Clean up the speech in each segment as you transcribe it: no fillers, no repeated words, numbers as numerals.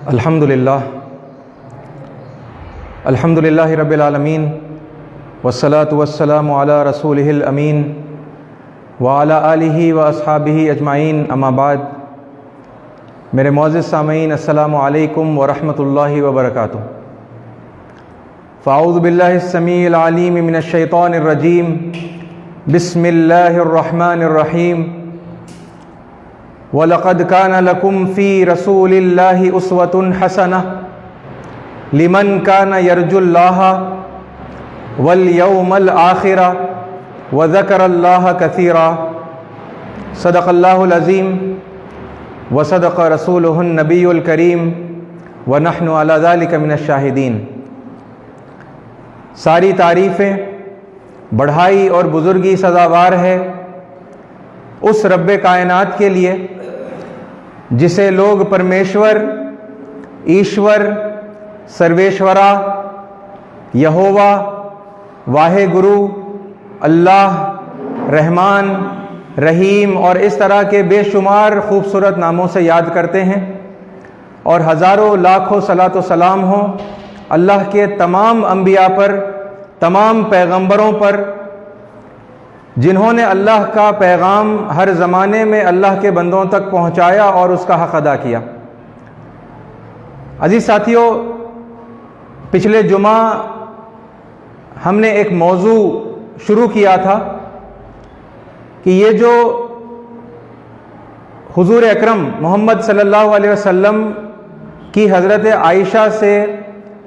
الحمدللہ رب العالمین والصلاة والسلام علی رسولہ الامین وعلی آلہ واصحابہ اجمعین، اما بعد۔ میرے معزز سامعین، السلام علیکم ورحمۃ اللہ وبرکاتہ۔ فاعوذ باللہ السمیع العلیم من الشیطان الرجیم، بسم اللہ الرحمن الرحیم۔ وَلَقَدْ كَانَ لَكُمْ فِي رَسُولِ اللَّهِ أُسْوَةٌ حَسَنَةٌ لِمَنْ كَانَ يَرْجُو اللَّهَ وَالْيَوْمَ الْآخِرَ وَذَكَرَ اللَّهَ كَثِيرًا۔ صدق اللہ العظیم وصدق رسولہ النبی الکریم ونحن علی ذلک من الشاہدین۔ ساری تعریفیں، بڑھائی اور بزرگی سزاوار ہے اس رب کائنات کے لیے جسے لوگ پرمیشور، ایشور، سرویشورا، یہووا، واہے گرو، اللہ، رحمان، رحیم اور اس طرح کے بے شمار خوبصورت ناموں سے یاد کرتے ہیں، اور ہزاروں لاکھوں صلاۃ و سلام ہوں اللہ کے تمام انبیاء پر، تمام پیغمبروں پر، جنہوں نے اللہ کا پیغام ہر زمانے میں اللہ کے بندوں تک پہنچایا اور اس کا حق ادا کیا۔ عزیز ساتھیوں، پچھلے جمعہ ہم نے ایک موضوع شروع کیا تھا کہ یہ جو حضور اکرم محمد صلی اللہ علیہ وسلم کی حضرت عائشہ سے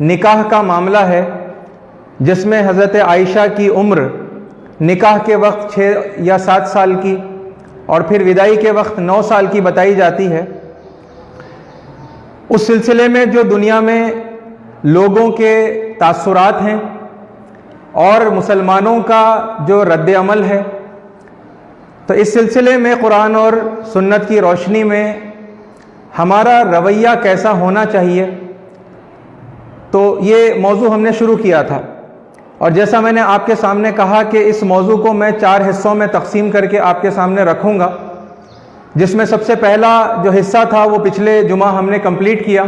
نکاح کا معاملہ ہے، جس میں حضرت عائشہ کی عمر نکاح کے وقت 6 یا 7 سال کی اور پھر وداعی کے وقت 9 سال کی بتائی جاتی ہے۔ اس سلسلے میں جو دنیا میں لوگوں کے تاثرات ہیں اور مسلمانوں کا جو رد عمل ہے، تو اس سلسلے میں قرآن اور سنت کی روشنی میں ہمارا رویہ کیسا ہونا چاہیے، تو یہ موضوع ہم نے شروع کیا تھا۔ اور جیسا میں نے آپ کے سامنے کہا کہ اس موضوع کو میں 4 حصوں میں تقسیم کر کے آپ کے سامنے رکھوں گا، جس میں سب سے پہلا جو حصہ تھا وہ پچھلے جمعہ ہم نے کمپلیٹ کیا،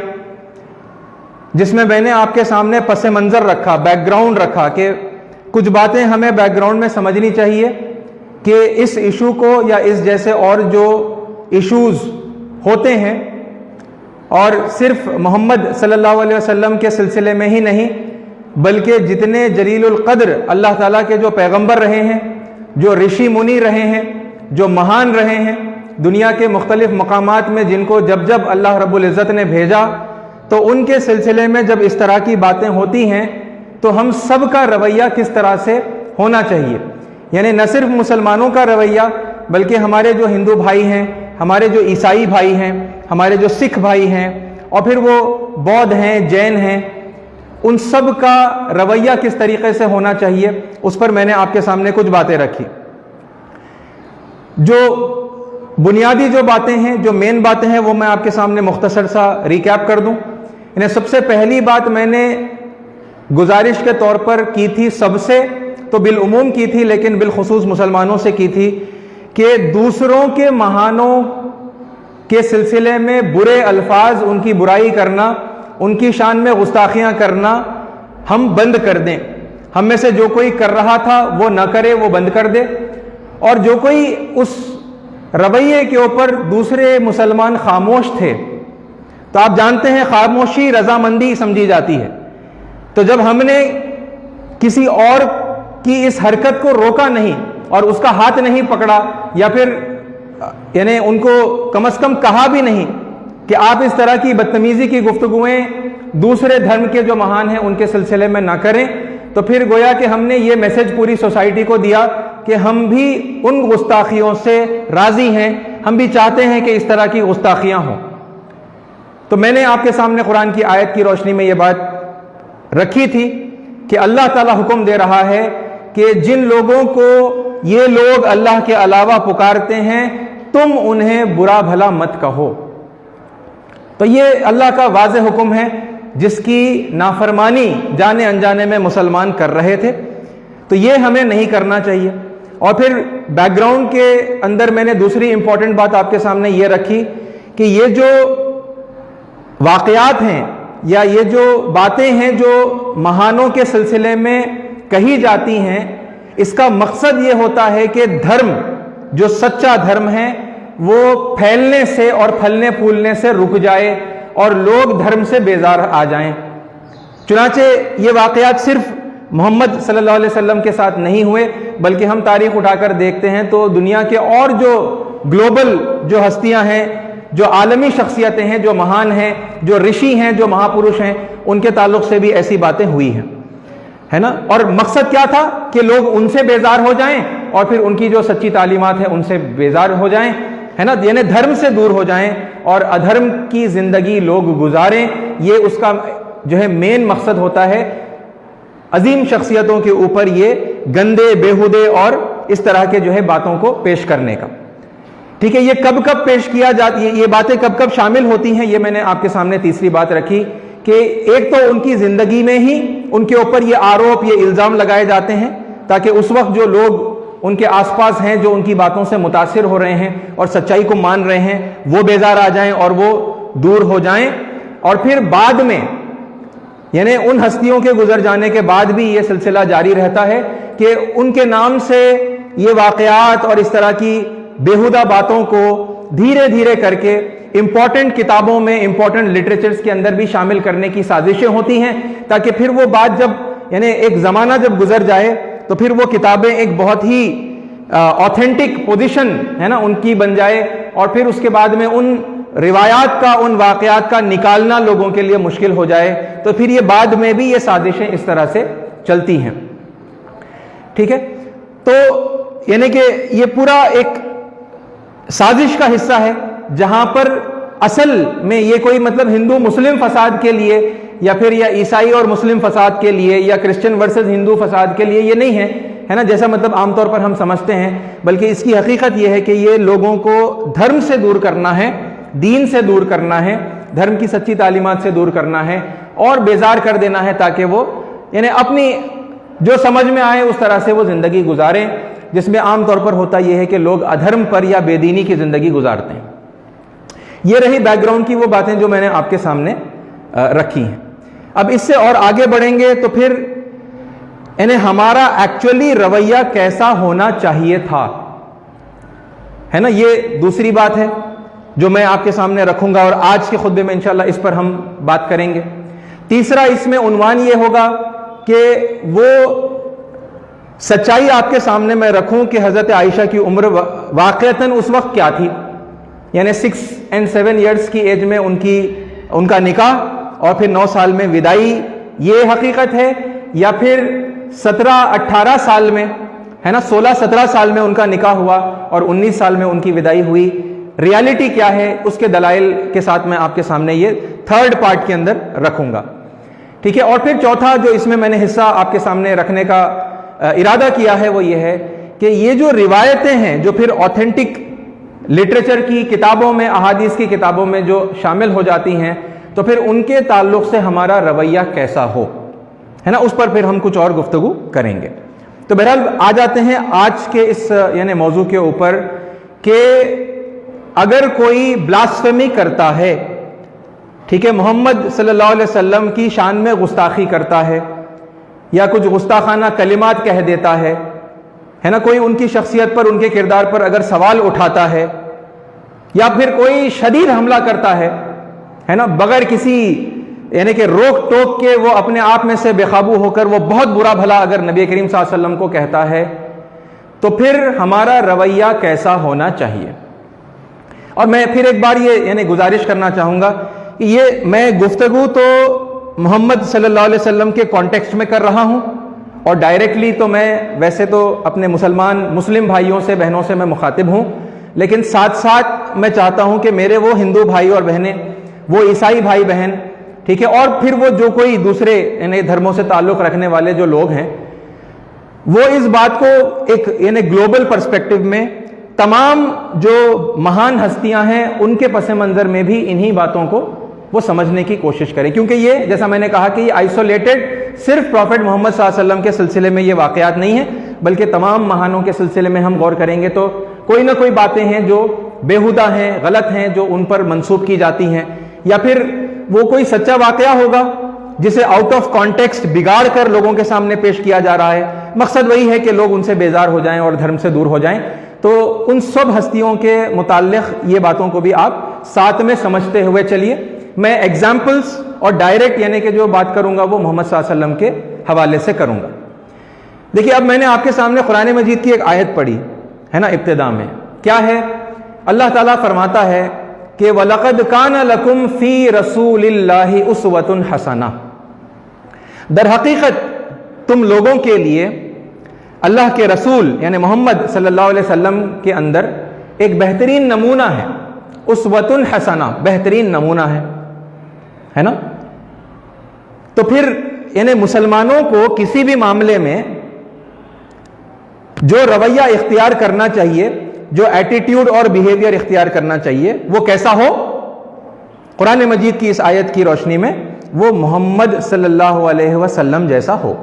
جس میں میں نے آپ کے سامنے پس منظر رکھا، بیک گراؤنڈ رکھا کہ کچھ باتیں ہمیں بیک گراؤنڈ میں سمجھنی چاہیے کہ اس ایشو کو یا اس جیسے اور جو ایشوز ہوتے ہیں، اور صرف محمد صلی اللہ علیہ وسلم کے سلسلے میں ہی نہیں بلکہ جتنے جلیل القدر اللہ تعالیٰ کے جو پیغمبر رہے ہیں، جو رشی منی رہے ہیں، جو مہان رہے ہیں دنیا کے مختلف مقامات میں، جن کو جب جب اللہ رب العزت نے بھیجا، تو ان کے سلسلے میں جب اس طرح کی باتیں ہوتی ہیں تو ہم سب کا رویہ کس طرح سے ہونا چاہیے، یعنی نہ صرف مسلمانوں کا رویہ بلکہ ہمارے جو ہندو بھائی ہیں، ہمارے جو عیسائی بھائی ہیں، ہمارے جو سکھ بھائی ہیں، اور پھر وہ بودھ ہیں، جین ہیں، ان سب کا رویہ کس طریقے سے ہونا چاہیے، اس پر میں نے آپ کے سامنے کچھ باتیں رکھی۔ جو بنیادی جو باتیں ہیں، جو مین باتیں ہیں، وہ میں آپ کے سامنے مختصر سا ریکیپ کر دوں۔ انہیں سب سے پہلی بات میں نے گزارش کے طور پر کی تھی، سب سے تو بالعموم کی تھی لیکن بالخصوص مسلمانوں سے کی تھی، کہ دوسروں کے مہانوں کے سلسلے میں برے الفاظ، ان کی برائی کرنا، ان کی شان میں گستاخیاں کرنا ہم بند کر دیں۔ ہم میں سے جو کوئی کر رہا تھا وہ نہ کرے، وہ بند کر دے، اور جو کوئی اس رویے کے اوپر دوسرے مسلمان خاموش تھے، تو آپ جانتے ہیں خاموشی رضامندی سمجھی جاتی ہے، تو جب ہم نے کسی اور کی اس حرکت کو روکا نہیں اور اس کا ہاتھ نہیں پکڑا، یا پھر یعنی ان کو کم از کم کہا بھی نہیں کہ آپ اس طرح کی بدتمیزی کی گفتگویں دوسرے دھرم کے جو مہان ہیں ان کے سلسلے میں نہ کریں، تو پھر گویا کہ ہم نے یہ میسج پوری سوسائٹی کو دیا کہ ہم بھی ان گستاخیوں سے راضی ہیں، ہم بھی چاہتے ہیں کہ اس طرح کی گستاخیاں ہوں۔ تو میں نے آپ کے سامنے قرآن کی آیت کی روشنی میں یہ بات رکھی تھی کہ اللہ تعالیٰ حکم دے رہا ہے کہ جن لوگوں کو یہ لوگ اللہ کے علاوہ پکارتے ہیں، تم انہیں برا بھلا مت کہو۔ تو یہ اللہ کا واضح حکم ہے جس کی نافرمانی جانے انجانے میں مسلمان کر رہے تھے، تو یہ ہمیں نہیں کرنا چاہیے۔ اور پھر بیک گراؤنڈ کے اندر میں نے دوسری امپورٹنٹ بات آپ کے سامنے یہ رکھی کہ یہ جو واقعات ہیں یا یہ جو باتیں ہیں جو مہانوں کے سلسلے میں کہی جاتی ہیں، اس کا مقصد یہ ہوتا ہے کہ دھرم، جو سچا دھرم ہے، وہ پھیلنے سے اور پھلنے پھولنے سے رک جائے اور لوگ دھرم سے بیزار آ جائیں۔ چنانچہ یہ واقعات صرف محمد صلی اللہ علیہ وسلم کے ساتھ نہیں ہوئے، بلکہ ہم تاریخ اٹھا کر دیکھتے ہیں تو دنیا کے اور جو گلوبل جو ہستیاں ہیں، جو عالمی شخصیتیں ہیں، جو مہان ہیں، جو رشی ہیں، جو مہاپروش ہیں، ان کے تعلق سے بھی ایسی باتیں ہوئی ہیں، ہے نا۔ اور مقصد کیا تھا کہ لوگ ان سے بیزار ہو جائیں اور پھر ان کی جو سچی تعلیمات ہیں ان سے بیزار ہو جائیں، ہے نا، یعنی دھرم سے دور ہو جائیں اور ادھرم کی زندگی لوگ گزاریں۔ یہ اس کا جو ہے مین مقصد ہوتا ہے عظیم شخصیتوں کے اوپر یہ گندے، بیہودے اور اس طرح کے جو ہے باتوں کو پیش کرنے کا۔ ٹھیک ہے، یہ کب کب پیش کیا جاتا، یہ باتیں کب کب شامل ہوتی ہیں، یہ میں نے آپ کے سامنے تیسری بات رکھی کہ ایک تو ان کی زندگی میں ہی ان کے اوپر یہ آروپ، یہ الزام لگائے جاتے ہیں تاکہ اس وقت جو لوگ ان کے آس پاس ہیں، جو ان کی باتوں سے متاثر ہو رہے ہیں اور سچائی کو مان رہے ہیں، وہ بیزار آ جائیں اور وہ دور ہو جائیں۔ اور پھر بعد میں، یعنی ان ہستیوں کے گزر جانے کے بعد بھی یہ سلسلہ جاری رہتا ہے کہ ان کے نام سے یہ واقعات اور اس طرح کی بیہودہ باتوں کو دھیرے دھیرے کر کے امپورٹنٹ کتابوں میں، امپورٹنٹ لٹریچرز کے اندر بھی شامل کرنے کی سازشیں ہوتی ہیں تاکہ پھر وہ بات جب، یعنی ایک زمانہ جب گزر جائے تو پھر وہ کتابیں ایک بہت ہی آتھینٹک پوزیشن ہے نا ان کی بن جائے، اور پھر اس کے بعد میں ان روایات کا، ان واقعات کا نکالنا لوگوں کے لیے مشکل ہو جائے، تو پھر یہ بعد میں بھی یہ سازشیں اس طرح سے چلتی ہیں۔ ٹھیک ہے، تو یعنی کہ یہ پورا ایک سازش کا حصہ ہے جہاں پر اصل میں یہ کوئی مطلب ہندو مسلم فساد کے لیے یا پھر یا عیسائی اور مسلم فساد کے لیے یا کرسچن ورسز ہندو فساد کے لیے یہ نہیں ہے نا، جیسا مطلب عام طور پر ہم سمجھتے ہیں، بلکہ اس کی حقیقت یہ ہے کہ یہ لوگوں کو دھرم سے دور کرنا ہے، دین سے دور کرنا ہے، دھرم کی سچی تعلیمات سے دور کرنا ہے اور بیزار کر دینا ہے تاکہ وہ یعنی اپنی جو سمجھ میں آئے اس طرح سے وہ زندگی گزاریں، جس میں عام طور پر ہوتا یہ ہے کہ لوگ ادھرم پر یا بے دینی کی زندگی گزارتے ہیں۔ یہ رہی بیک گراؤنڈ کی وہ باتیں جو میں نے آپ کے سامنے رکھی ہیں۔ اب اس سے اور آگے بڑھیں گے تو پھر یعنی ہمارا ایکچولی رویہ کیسا ہونا چاہیے تھا، ہے نا، یہ دوسری بات ہے جو میں آپ کے سامنے رکھوں گا اور آج کے خطبے میں انشاءاللہ اس پر ہم بات کریں گے۔ تیسرا اس میں عنوان یہ ہوگا کہ وہ سچائی آپ کے سامنے میں رکھوں کہ حضرت عائشہ کی عمر واقعتاً اس وقت کیا تھی، یعنی 6 اور 7 ایئرز کی ایج میں ان کا نکاح اور پھر 9 سال میں ودائی، یہ حقیقت ہے، یا پھر 17-18 سال میں، ہے نا، 16-17 سال میں ان کا نکاح ہوا اور 19 سال میں ان کی ودائی ہوئی۔ ریالٹی کیا ہے اس کے دلائل کے ساتھ میں آپ کے سامنے یہ تھرڈ پارٹ کے اندر رکھوں گا۔ ٹھیک ہے، اور پھر چوتھا جو اس میں میں نے حصہ آپ کے سامنے رکھنے کا ارادہ کیا ہے وہ یہ ہے کہ یہ جو روایتیں ہیں جو پھر آتھینٹک لٹریچر کی کتابوں میں، احادیث کی کتابوں میں جو شامل ہو جاتی ہیں، تو پھر ان کے تعلق سے ہمارا رویہ کیسا ہو، ہے نا، اس پر پھر ہم کچھ اور گفتگو کریں گے۔ تو بہرحال آ جاتے ہیں آج کے اس یعنی موضوع کے اوپر کہ اگر کوئی بلاسفیمی کرتا ہے، ٹھیک ہے، محمد صلی اللہ علیہ وسلم کی شان میں گستاخی کرتا ہے یا کچھ گستاخانہ کلمات کہہ دیتا ہے نا، کوئی ان کی شخصیت پر، ان کے کردار پر اگر سوال اٹھاتا ہے یا پھر کوئی شدید حملہ کرتا ہے نا، بغیر کسی یعنی کہ روک ٹوک کے وہ اپنے آپ میں سے بے قابو ہو کر وہ بہت برا بھلا اگر نبی کریم صلی اللہ علیہ وسلم کو کہتا ہے، تو پھر ہمارا رویہ کیسا ہونا چاہیے۔ اور میں پھر ایک بار یہ یعنی گزارش کرنا چاہوں گا کہ یہ میں گفتگو تو محمد صلی اللہ علیہ وسلم کے کانٹیکسٹ میں کر رہا ہوں، اور ڈائریکٹلی تو میں ویسے تو اپنے مسلم بھائیوں سے، بہنوں سے میں مخاطب ہوں، لیکن ساتھ ساتھ میں چاہتا ہوں کہ میرے وہ ہندو بھائی اور بہنیں، وہ عیسائی بھائی بہن، ٹھیک ہے، اور پھر وہ جو کوئی دوسرے یعنی دھرموں سے تعلق رکھنے والے جو لوگ ہیں، وہ اس بات کو ایک یعنی گلوبل پرسپیکٹو میں تمام جو مہان ہستیاں ہیں ان کے پس منظر میں بھی انہی باتوں کو وہ سمجھنے کی کوشش کریں، کیونکہ یہ جیسا میں نے کہا کہ یہ آئسولیٹڈ صرف پروفٹ محمد صلی اللہ علیہ وسلم کے سلسلے میں یہ واقعات نہیں ہیں، بلکہ تمام مہانوں کے سلسلے میں ہم غور کریں گے تو کوئی نہ کوئی باتیں ہیں جو بیہودہ ہیں، غلط ہیں، جو ان پر منسوب کی جاتی ہیں، یا پھر وہ کوئی سچا واقعہ ہوگا جسے آؤٹ آف کانٹیکسٹ بگاڑ کر لوگوں کے سامنے پیش کیا جا رہا ہے. مقصد وہی ہے کہ لوگ ان سے بیزار ہو جائیں اور دھرم سے دور ہو جائیں. تو ان سب ہستیوں کے متعلق یہ باتوں کو بھی آپ ساتھ میں سمجھتے ہوئے چلیے. میں ایگزامپلس اور ڈائریکٹ یعنی کہ جو بات کروں گا وہ محمد صلی اللہ علیہ وسلم کے حوالے سے کروں گا. دیکھیے اب میں نے آپ کے سامنے قرآن مجید کی ایک آیت پڑھی ہے نا ابتدا میں. کیا ہے؟ اللہ تعالیٰ فرماتا ہے کہ وَلَقَدْ كَانَ لَكُمْ فِي رَسُولِ اللَّهِ أُسْوَةٌ حَسَنَةٌ، در حقیقت تم لوگوں کے لیے اللہ کے رسول یعنی محمد صلی اللہ علیہ وسلم کے اندر ایک بہترین نمونہ ہے. اسوۃ حسنہ بہترین نمونہ ہے نا. تو پھر یعنی مسلمانوں کو کسی بھی معاملے میں جو رویہ اختیار کرنا چاہیے، جو ایٹیٹیوڈ اور بیہیویئر اختیار کرنا چاہیے، وہ کیسا ہو؟ قرآن مجید کی اس آیت کی روشنی میں وہ محمد صلی اللہ علیہ وسلم جیسا ہو،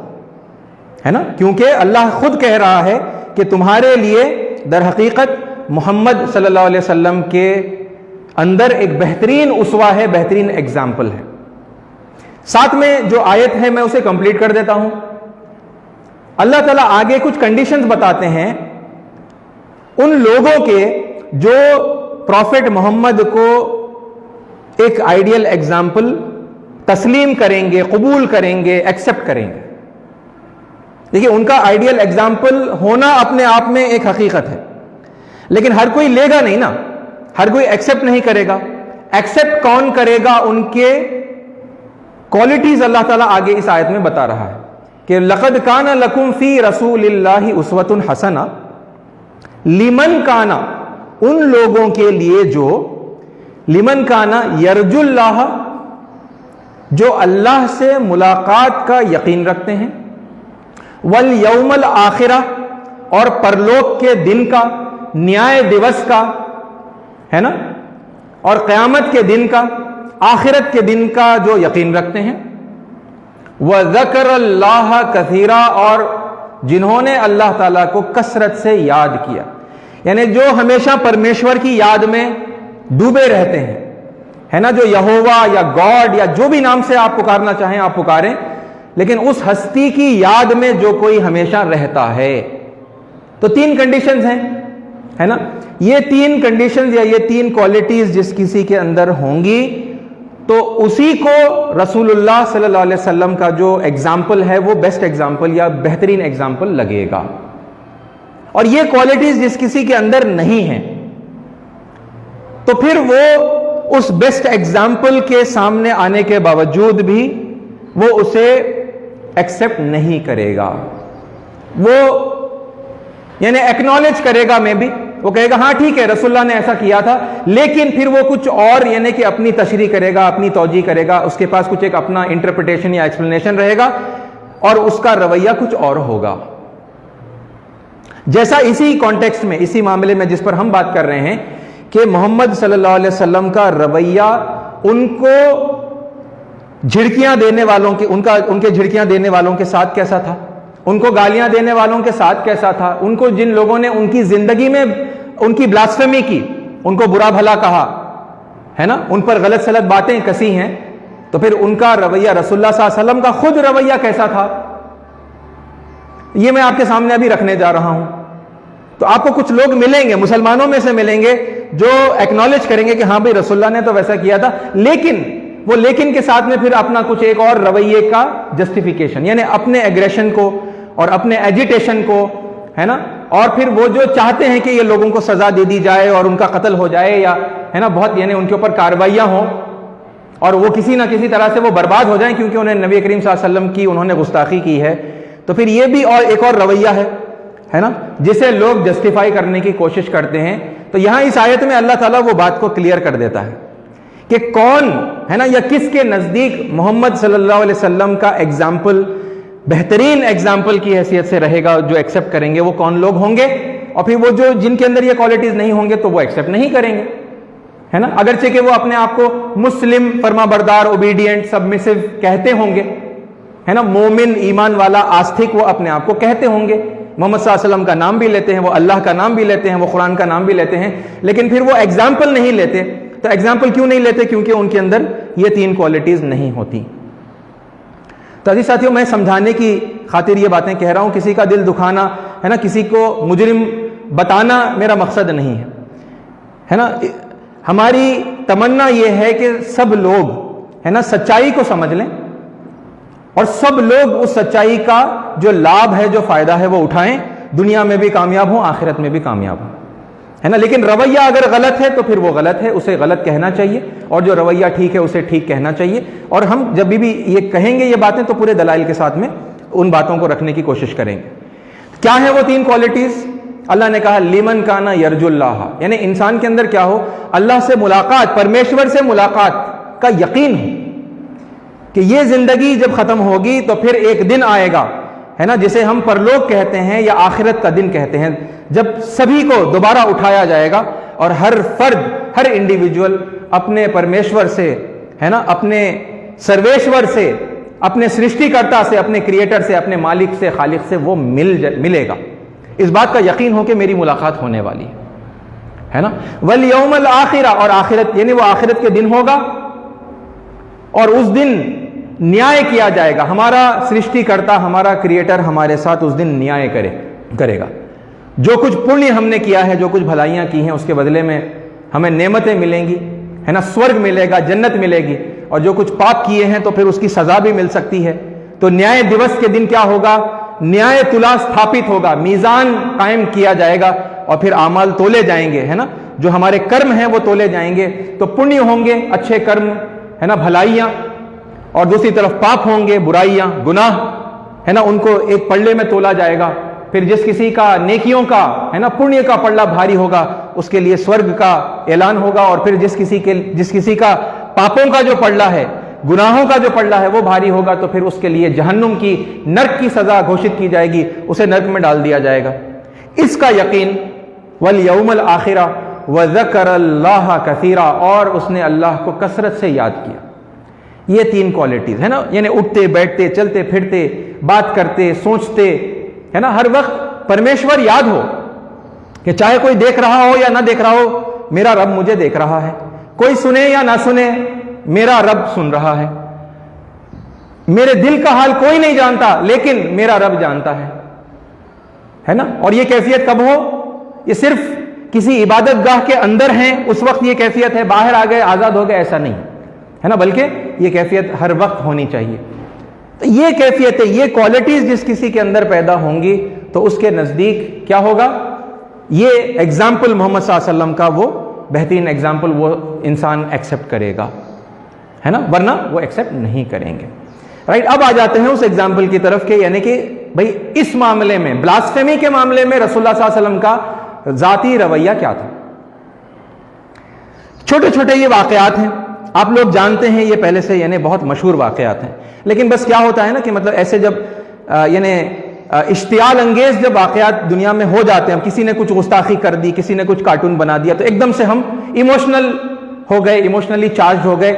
ہے نا. کیونکہ اللہ خود کہہ رہا ہے کہ تمہارے لیے در حقیقت محمد صلی اللہ علیہ وسلم کے اندر ایک بہترین اسوہ ہے، بہترین ایگزامپل ہے. ساتھ میں جو آیت ہے میں اسے کمپلیٹ کر دیتا ہوں. اللہ تعالیٰ آگے کچھ کنڈیشنز بتاتے ہیں ان لوگوں کے جو پروفٹ محمد کو ایک آئیڈیل ایگزامپل تسلیم کریں گے، قبول کریں گے، ایکسپٹ کریں گے. دیکھیے ان کا آئیڈیل ایگزامپل ہونا اپنے آپ میں ایک حقیقت ہے، لیکن ہر کوئی لے گا نہیں نا، ہر کوئی ایکسپٹ نہیں کرے گا. ایکسپٹ کون کرے گا؟ ان کے کوالٹیز اللہ تعالیٰ آگے اس آیت میں بتا رہا ہے کہ لقد کان لکم فی رسول اللہ اسوۃ حسنہ لمن کانا، ان لوگوں کے لیے جو لمن کانا یرجو اللہ، جو اللہ سے ملاقات کا یقین رکھتے ہیں، والیوم الآخرہ، اور پرلوک کے دن کا، نیائے دیوس کا، ہے نا، اور قیامت کے دن کا، آخرت کے دن کا جو یقین رکھتے ہیں. وَذَكَرَ اللَّهَ كَثِيرًا، اور جنہوں نے اللہ تعالیٰ کو کثرت سے یاد کیا، یعنی جو ہمیشہ پرمیشور کی یاد میں ڈوبے رہتے ہیں، ہے نا، جو یہوہ یا گاڈ یا جو بھی نام سے آپ پکارنا چاہیں آپ پکاریں، لیکن اس ہستی کی یاد میں جو کوئی ہمیشہ رہتا ہے. تو تین کنڈیشنز ہیں، ہے نا. یہ تین کنڈیشنز یا یہ تین کوالٹیز جس کسی کے اندر ہوں گی تو اسی کو رسول اللہ صلی اللہ علیہ وسلم کا جو ایگزامپل ہے وہ بیسٹ ایگزامپل یا بہترین ایگزامپل لگے گا. اور یہ کوالٹیز جس کسی کے اندر نہیں ہیں تو پھر وہ اس بیسٹ ایگزامپل کے سامنے آنے کے باوجود بھی وہ اسے ایکسپٹ نہیں کرے گا. وہ یعنی ایکنالج کرے گا، میں بھی وہ کہے گا ہاں ٹھیک ہے رسول اللہ نے ایسا کیا تھا، لیکن پھر وہ کچھ اور یعنی کہ اپنی تشریح کرے گا، اپنی توجیہ کرے گا، اس کے پاس کچھ ایک اپنا انٹرپریٹیشن یا ایکسپلینیشن رہے گا اور اس کا رویہ کچھ اور ہوگا. جیسا اسی کانٹیکسٹ میں، اسی معاملے میں جس پر ہم بات کر رہے ہیں کہ محمد صلی اللہ علیہ وسلم کا رویہ ان کو جھڑکیاں دینے والوں کے ان کے جھڑکیاں دینے والوں کے ساتھ کیسا تھا، ان کو گالیاں دینے والوں کے ساتھ کیسا تھا، ان کو جن لوگوں نے ان کی زندگی میں ان کی بلاسفیمی کی، ان کو برا بھلا کہا، ہے نا، ان پر غلط سلط باتیں کسی ہیں، تو پھر ان کا رویہ رسول اللہ صلی اللہ علیہ وسلم کا خود رویہ کیسا تھا، یہ میں آپ کے سامنے ابھی رکھنے جا رہا ہوں. تو آپ کو کچھ لوگ ملیں گے، مسلمانوں میں سے ملیں گے، جو ایکنالج کریں گے کہ ہاں بھائی رسول اللہ نے تو ویسا کیا تھا، لیکن وہ لیکن کے ساتھ میں پھر اپنا کچھ ایک اور رویے کا جسٹیفیکیشن، یعنی اپنے ایگریشن کو اور اپنے ایجیٹیشن کو، ہے نا، اور پھر وہ جو چاہتے ہیں کہ یہ لوگوں کو سزا دے دی جائے اور ان کا قتل ہو جائے، یا ہے نا بہت یعنی ان کے اوپر کارروائیاں ہوں اور وہ کسی نہ کسی طرح سے وہ برباد ہو جائیں کیونکہ انہیں نبی کریم صلی اللہ علیہ وسلم کی انہوں نے گستاخی کی ہے. تو پھر یہ بھی اور ایک اور رویہ ہے نا، جسے لوگ جسٹیفائی کرنے کی کوشش کرتے ہیں. تو یہاں اس آیت میں اللہ تعالیٰ وہ بات کو کلیئر کر دیتا ہے کہ کون ہے نا یا کس کے نزدیک محمد صلی اللہ علیہ وسلم کا ایگزامپل بہترین ایگزامپل کی حیثیت سے رہے گا، جو ایکسپٹ کریں گے وہ کون لوگ ہوں گے، اور پھر وہ جو جن کے اندر یہ کوالٹیز نہیں ہوں گے تو وہ ایکسپٹ نہیں کریں گے، ہے نا، اگرچہ کہ وہ اپنے آپ کو مسلم، فرما بردار، اوبیڈینٹ، سبمسو کہتے ہوں گے، ہے نا، مومن، ایمان والا، آستھک وہ اپنے آپ کو کہتے ہوں گے، محمد صلی اللہ علیہ وسلم کا نام بھی لیتے ہیں، وہ اللہ کا نام بھی لیتے ہیں، وہ قرآن کا نام بھی لیتے ہیں، لیکن پھر وہ ایگزامپل نہیں لیتے. تو ایگزامپل کیوں نہیں لیتے؟ کیونکہ ان کے اندر یہ 3 کوالٹیز نہیں ہوتی. تو عزیز ساتھیوں، میں سمجھانے کی خاطر یہ باتیں کہہ رہا ہوں، کسی کا دل دکھانا ہے نا، کسی کو مجرم بتانا میرا مقصد نہیں ہے نا. ہماری تمنا یہ ہے کہ سب لوگ ہے نا سچائی کو سمجھ لیں اور سب لوگ اس سچائی کا جو لابھ ہے، جو فائدہ ہے وہ اٹھائیں، دنیا میں بھی کامیاب ہوں، آخرت میں بھی کامیاب ہوں، ہے نا. لیکن رویہ اگر غلط ہے تو پھر وہ غلط ہے، اسے غلط کہنا چاہیے، اور جو رویہ ٹھیک ہے اسے ٹھیک کہنا چاہیے. اور ہم جب بھی یہ کہیں گے یہ باتیں تو پورے دلائل کے ساتھ میں ان باتوں کو رکھنے کی کوشش کریں گے. کیا ہے وہ 3 کوالٹیز؟ اللہ نے کہا لیمن کانا یرجو اللہ، یعنی انسان کے اندر کیا ہو؟ اللہ سے ملاقات، پرمیشور سے ملاقات کا یقین ہو کہ یہ زندگی جب ختم ہوگی تو پھر ایک دن آئے گا، ہے نا، جسے ہم پرلوک کہتے ہیں یا آخرت کا دن کہتے ہیں، جب سبھی کو دوبارہ اٹھایا جائے گا اور ہر فرد، ہر انڈیویجول اپنے پرمیشور سے، ہے نا، اپنے سرویشور سے، اپنے سرشٹی کرتا سے، اپنے کریٹر سے، اپنے مالک سے، خالق سے وہ ملے گا. اس بات کا یقین ہو کہ میری ملاقات ہونے والی ہے نا. والیوم الآخرہ، اور آخرت یعنی وہ آخرت کے دن ہوگا اور اس دن نیائے کیا جائے گا. ہمارا سرشٹی کرتا، ہمارا کریٹر ہمارے ساتھ اس دن نیائے کرے گا. جو کچھ پنیہ ہم نے کیا ہے، جو کچھ بھلائیاں کی ہیں، اس کے بدلے میں ہمیں نعمتیں ملیں گی، ہے نا، سورگ ملے گا، جنت ملے گی. اور جو کچھ پاپ کیے ہیں تو پھر اس کی سزا بھی مل سکتی ہے. تو نیائے دیوس کے دن کیا ہوگا؟ نیائے تلا ستھاپت ہوگا، میزان قائم کیا جائے گا اور پھر اعمال تولے جائیں گے، ہے نا. جو ہمارے کرم ہیں وہ تولے جائیں گے. تو پنیہ ہوں گے، اچھے کرم، ہے نا، بھلائیاں، اور دوسری طرف پاپ ہوں گے، برائیاں، گناہ، ہے نا، ان کو ایک پلڑے میں تولا جائے گا. پھر جس کسی کا نیکیوں کا، ہے نا، پنیہ کا پلڑا بھاری ہوگا، اس کے لیے سورگ کا اعلان ہوگا. اور پھر جس کسی کا پاپوں کا جو پلڑا ہے، گناہوں کا جو پلڑا ہے وہ بھاری ہوگا، تو پھر اس کے لیے جہنم کی، نرک کی سزا گھوشت کی جائے گی، اسے نرک میں ڈال دیا جائے گا. اس کا یقین، والیوم الآخرہ وذکر اللہ کثیرا، اور اس نے اللہ کو کثرت سے یاد کیا. یہ 3 کوالٹیز ہے نا، یعنی اٹھتے بیٹھتے چلتے پھرتے بات کرتے سوچتے، ہے نا، ہر وقت پرمیشور یاد ہو کہ چاہے کوئی دیکھ رہا ہو یا نہ دیکھ رہا ہو، میرا رب مجھے دیکھ رہا ہے. کوئی سنے یا نہ سنے، میرا رب سن رہا ہے. میرے دل کا حال کوئی نہیں جانتا لیکن میرا رب جانتا ہے نا. اور یہ کیفیت کب ہو؟ یہ صرف کسی عبادت گاہ کے اندر ہیں اس وقت یہ کیفیت ہے، باہر آ گئے آزاد ہو گئے ایسا نہیں ہے نا، بلکہ یہ کیفیت ہر وقت ہونی چاہیے. تو یہ کیفیتیں، یہ کوالٹیز جس کسی کے اندر پیدا ہوں گی تو اس کے نزدیک کیا ہوگا؟ یہ ایگزامپل محمد صلی اللہ علیہ وسلم کا وہ بہترین ایگزامپل وہ انسان ایکسیپٹ کرے گا، ہے نا، ورنہ وہ ایکسیپٹ نہیں کریں گے. رائٹ، اب آ جاتے ہیں اس ایگزامپل کی طرف کہ یعنی کہ بھئی اس معاملے میں، بلاسفیمی کے معاملے میں رسول اللہ صلی اللہ علیہ وسلم کا ذاتی رویہ کیا تھا. چھوٹے چھوٹے یہ واقعات ہیں، آپ لوگ جانتے ہیں، یہ پہلے سے یعنی بہت مشہور واقعات ہیں. لیکن بس کیا ہوتا ہے نا کہ مطلب ایسے جب یعنی اشتعال انگیز جب واقعات دنیا میں ہو جاتے ہیں، کسی نے کچھ گستاخی کر دی، کسی نے کچھ کارٹون بنا دیا، تو ایک دم سے ہم ایموشنل ہو گئے، ایموشنلی چارجڈ ہو گئے.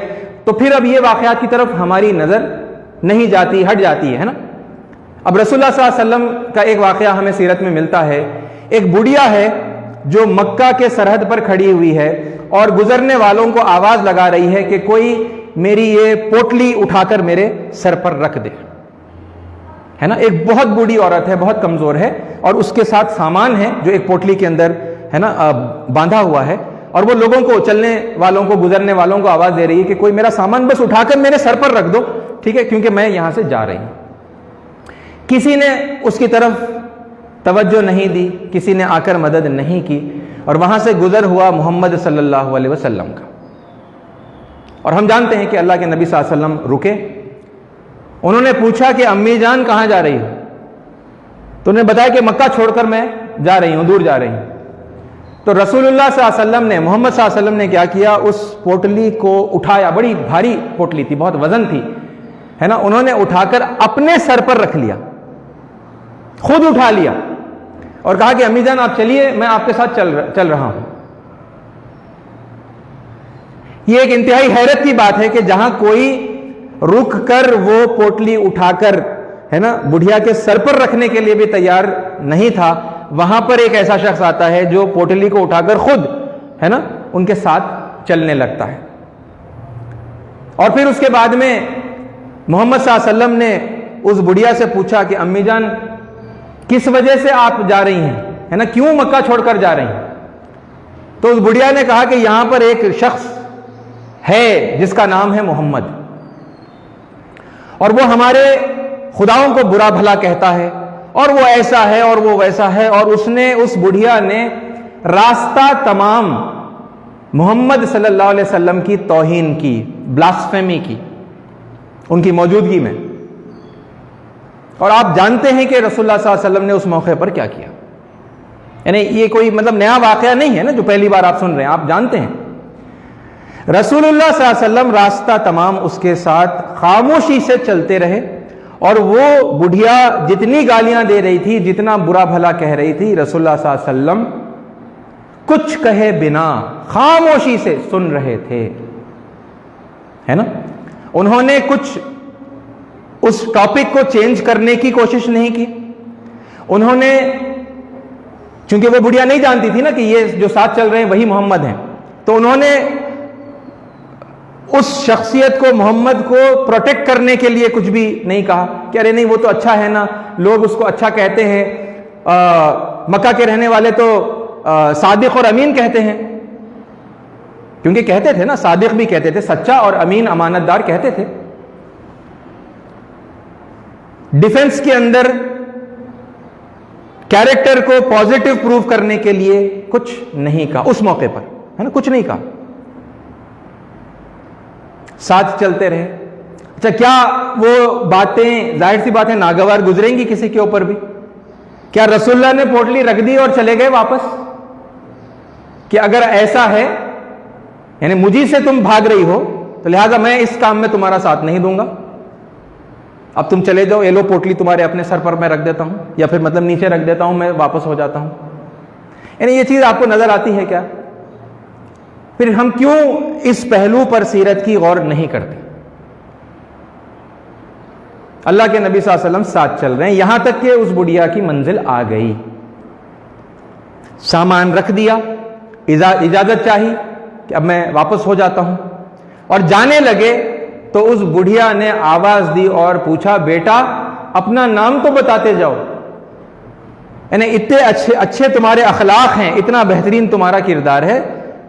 تو پھر اب یہ واقعات کی طرف ہماری نظر نہیں جاتی، ہٹ جاتی ہے نا. اب رسول اللہ صلی اللہ علیہ وسلم کا ایک واقعہ ہمیں سیرت میں ملتا ہے. ایک بڑھیا ہے جو مکہ کے سرحد پر کھڑی ہوئی ہے اور گزرنے والوں کو آواز لگا رہی ہے کہ کوئی میری یہ پوٹلی اٹھا کر میرے سر پر رکھ دے، ہے نا. ایک بہت بوڑھی عورت ہے، بہت کمزور ہے، اور اس کے ساتھ سامان ہے جو ایک پوٹلی کے اندر، ہے نا، باندھا ہوا ہے. اور وہ لوگوں کو، چلنے والوں کو، گزرنے والوں کو آواز دے رہی ہے کہ کوئی میرا سامان بس اٹھا کر میرے سر پر رکھ دو، ٹھیک ہے، کیونکہ میں یہاں سے جا رہی ہوں. کسی نے اس کی طرف توجہ نہیں دی، کسی نے آ کر مدد نہیں کی، اور وہاں سے گزر ہوا محمد صلی اللہ علیہ وسلم کا. اور ہم جانتے ہیں کہ اللہ کے نبی صلی اللہ علیہ وسلم رکے. انہوں نے پوچھا کہ امی جان کہاں جا رہی ہو؟ تو انہوں نے بتایا کہ مکہ چھوڑ کر میں جا رہی ہوں، دور جا رہی ہوں. تو رسول اللہ صلی اللہ علیہ وسلم نے، محمد صلی اللہ علیہ وسلم نے کیا کیا؟ اس پوٹلی کو اٹھایا، بڑی بھاری پوٹلی تھی، بہت وزن تھی، ہے نا. انہوں نے اٹھا کر اپنے سر پر رکھ لیا، خود اٹھا لیا، اور کہا کہ امی جان آپ چلیے، میں آپ کے ساتھ چل رہا ہوں. یہ ایک انتہائی حیرت کی بات ہے کہ جہاں کوئی رک کر وہ پوٹلی اٹھا کر، ہے نا، بڑھیا کے سر پر رکھنے کے لیے بھی تیار نہیں تھا، وہاں پر ایک ایسا شخص آتا ہے جو پوٹلی کو اٹھا کر خود، ہے نا، ان کے ساتھ چلنے لگتا ہے. اور پھر اس کے بعد میں محمد صلی اللہ علیہ وسلم نے اس بڑھیا سے پوچھا کہ امی جان کس وجہ سے آپ جا رہی ہیں, ہے نا, کیوں مکہ چھوڑ کر جا رہی ہیں؟ تو اس بڑھیا نے کہا کہ یہاں پر ایک شخص ہے جس کا نام ہے محمد, اور وہ ہمارے خداؤں کو برا بھلا کہتا ہے, اور وہ ایسا ہے اور وہ ویسا ہے. اور اس بڑھیا نے راستہ تمام محمد صلی اللہ علیہ وسلم کی توہین کی, بلاسفیمی کی ان کی موجودگی میں. اور آپ جانتے ہیں کہ رسول اللہ صلی اللہ علیہ وسلم نے اس موقع پر کیا کیا. یعنی یہ کوئی مطلب نیا واقعہ نہیں ہے نا جو پہلی بار آپ سن رہے ہیں, آپ جانتے ہیں. رسول اللہ صلی اللہ علیہ وسلم راستہ تمام اس کے ساتھ خاموشی سے چلتے رہے, اور وہ بڑھیا جتنی گالیاں دے رہی تھی, جتنا برا بھلا کہہ رہی تھی, رسول اللہ صلی اللہ علیہ وسلم کچھ کہے بنا خاموشی سے سن رہے تھے, ہے نا. انہوں نے کچھ اس ٹاپک کو چینج کرنے کی کوشش نہیں کی. انہوں نے, چونکہ وہ بڑھیا نہیں جانتی تھی نا کہ یہ جو ساتھ چل رہے ہیں وہی محمد ہیں, تو انہوں نے اس شخصیت کو, محمد کو پروٹیکٹ کرنے کے لیے کچھ بھی نہیں کہا کہ ارے نہیں وہ تو اچھا ہے نا, لوگ اس کو اچھا کہتے ہیں, مکہ کے رہنے والے تو صادق اور امین کہتے ہیں, کیونکہ کہتے تھے نا, صادق بھی کہتے تھے, سچا, اور امین امانت دار کہتے تھے. ڈیفنس کے اندر کیریکٹر کو پازیٹو پروف کرنے کے لیے کچھ نہیں کہا اس موقع پر, ہے نا, کچھ نہیں کہا, ساتھ چلتے رہے. اچھا, کیا وہ باتیں ظاہر سی بات ہے ناگوار گزریں گی کسی کے اوپر بھی؟ کیا رسول اللہ نے پوٹلی رکھ دی اور چلے گئے واپس کہ اگر ایسا ہے, یعنی مجھے سے تم بھاگ رہی ہو تو لہذا میں اس کام میں تمہارا ساتھ نہیں دوں گا, اب تم چلے جاؤ, یہ لو پوٹلی تمہارے اپنے سر پر میں رکھ دیتا ہوں, یا پھر مطلب نیچے رکھ دیتا ہوں, میں واپس ہو جاتا ہوں. یعنی یہ چیز آپ کو نظر آتی ہے کیا؟ پھر ہم کیوں اس پہلو پر سیرت کی غور نہیں کرتے؟ اللہ کے نبی صلی اللہ علیہ وسلم ساتھ چل رہے ہیں, یہاں تک کہ اس بڑھیا کی منزل آ گئی, سامان رکھ دیا, اجازت چاہی کہ اب میں واپس ہو جاتا ہوں, اور جانے لگے تو اس بڑھیا نے آواز دی اور پوچھا, بیٹا اپنا نام تو بتاتے جاؤ, یعنی اتنے اچھے تمہارے اخلاق ہیں, اتنا بہترین تمہارا کردار ہے,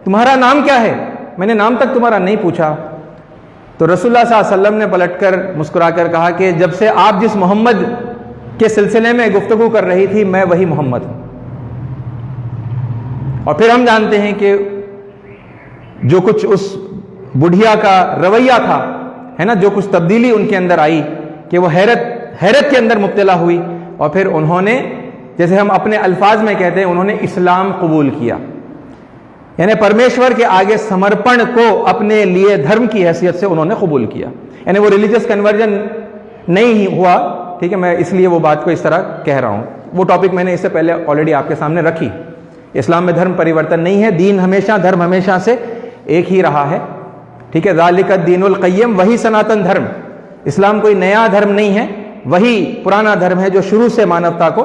تمہارا نام کیا ہے؟ میں نے نام تک تمہارا نہیں پوچھا. تو رسول اللہ صلی اللہ علیہ وسلم نے پلٹ کر مسکرا کر کہا کہ جب سے آپ جس محمد کے سلسلے میں گفتگو کر رہی تھی میں وہی محمد ہوں. اور پھر ہم جانتے ہیں کہ جو کچھ اس بڑھیا کا رویہ تھا, ہے نا, جو کچھ تبدیلی ان کے اندر آئی کہ وہ حیرت کے اندر مبتلا ہوئی, اور پھر انہوں نے, جیسے ہم اپنے الفاظ میں کہتے ہیں, انہوں نے اسلام قبول کیا, یعنی پرمیشور کے آگے سمرپن کو اپنے لیے دھرم کی حیثیت سے انہوں نے قبول کیا. یعنی وہ ریلیجس کنورژن نہیں ہوا, ٹھیک ہے, میں اس لیے وہ بات کو اس طرح کہہ رہا ہوں. وہ ٹاپک میں نے اس سے پہلے آلریڈی آپ کے سامنے رکھی. اسلام میں دھرم پریورتن نہیں ہے, دین ہمیشہ, دھرم ہمیشہ سے ایک ہی رہا ہے, ٹھیک ہے. ذالک الدین القیم, وہی سناتن دھرم, اسلام کوئی نیا دھرم نہیں ہے, وہی پرانا دھرم ہے جو شروع سے مانوتا کو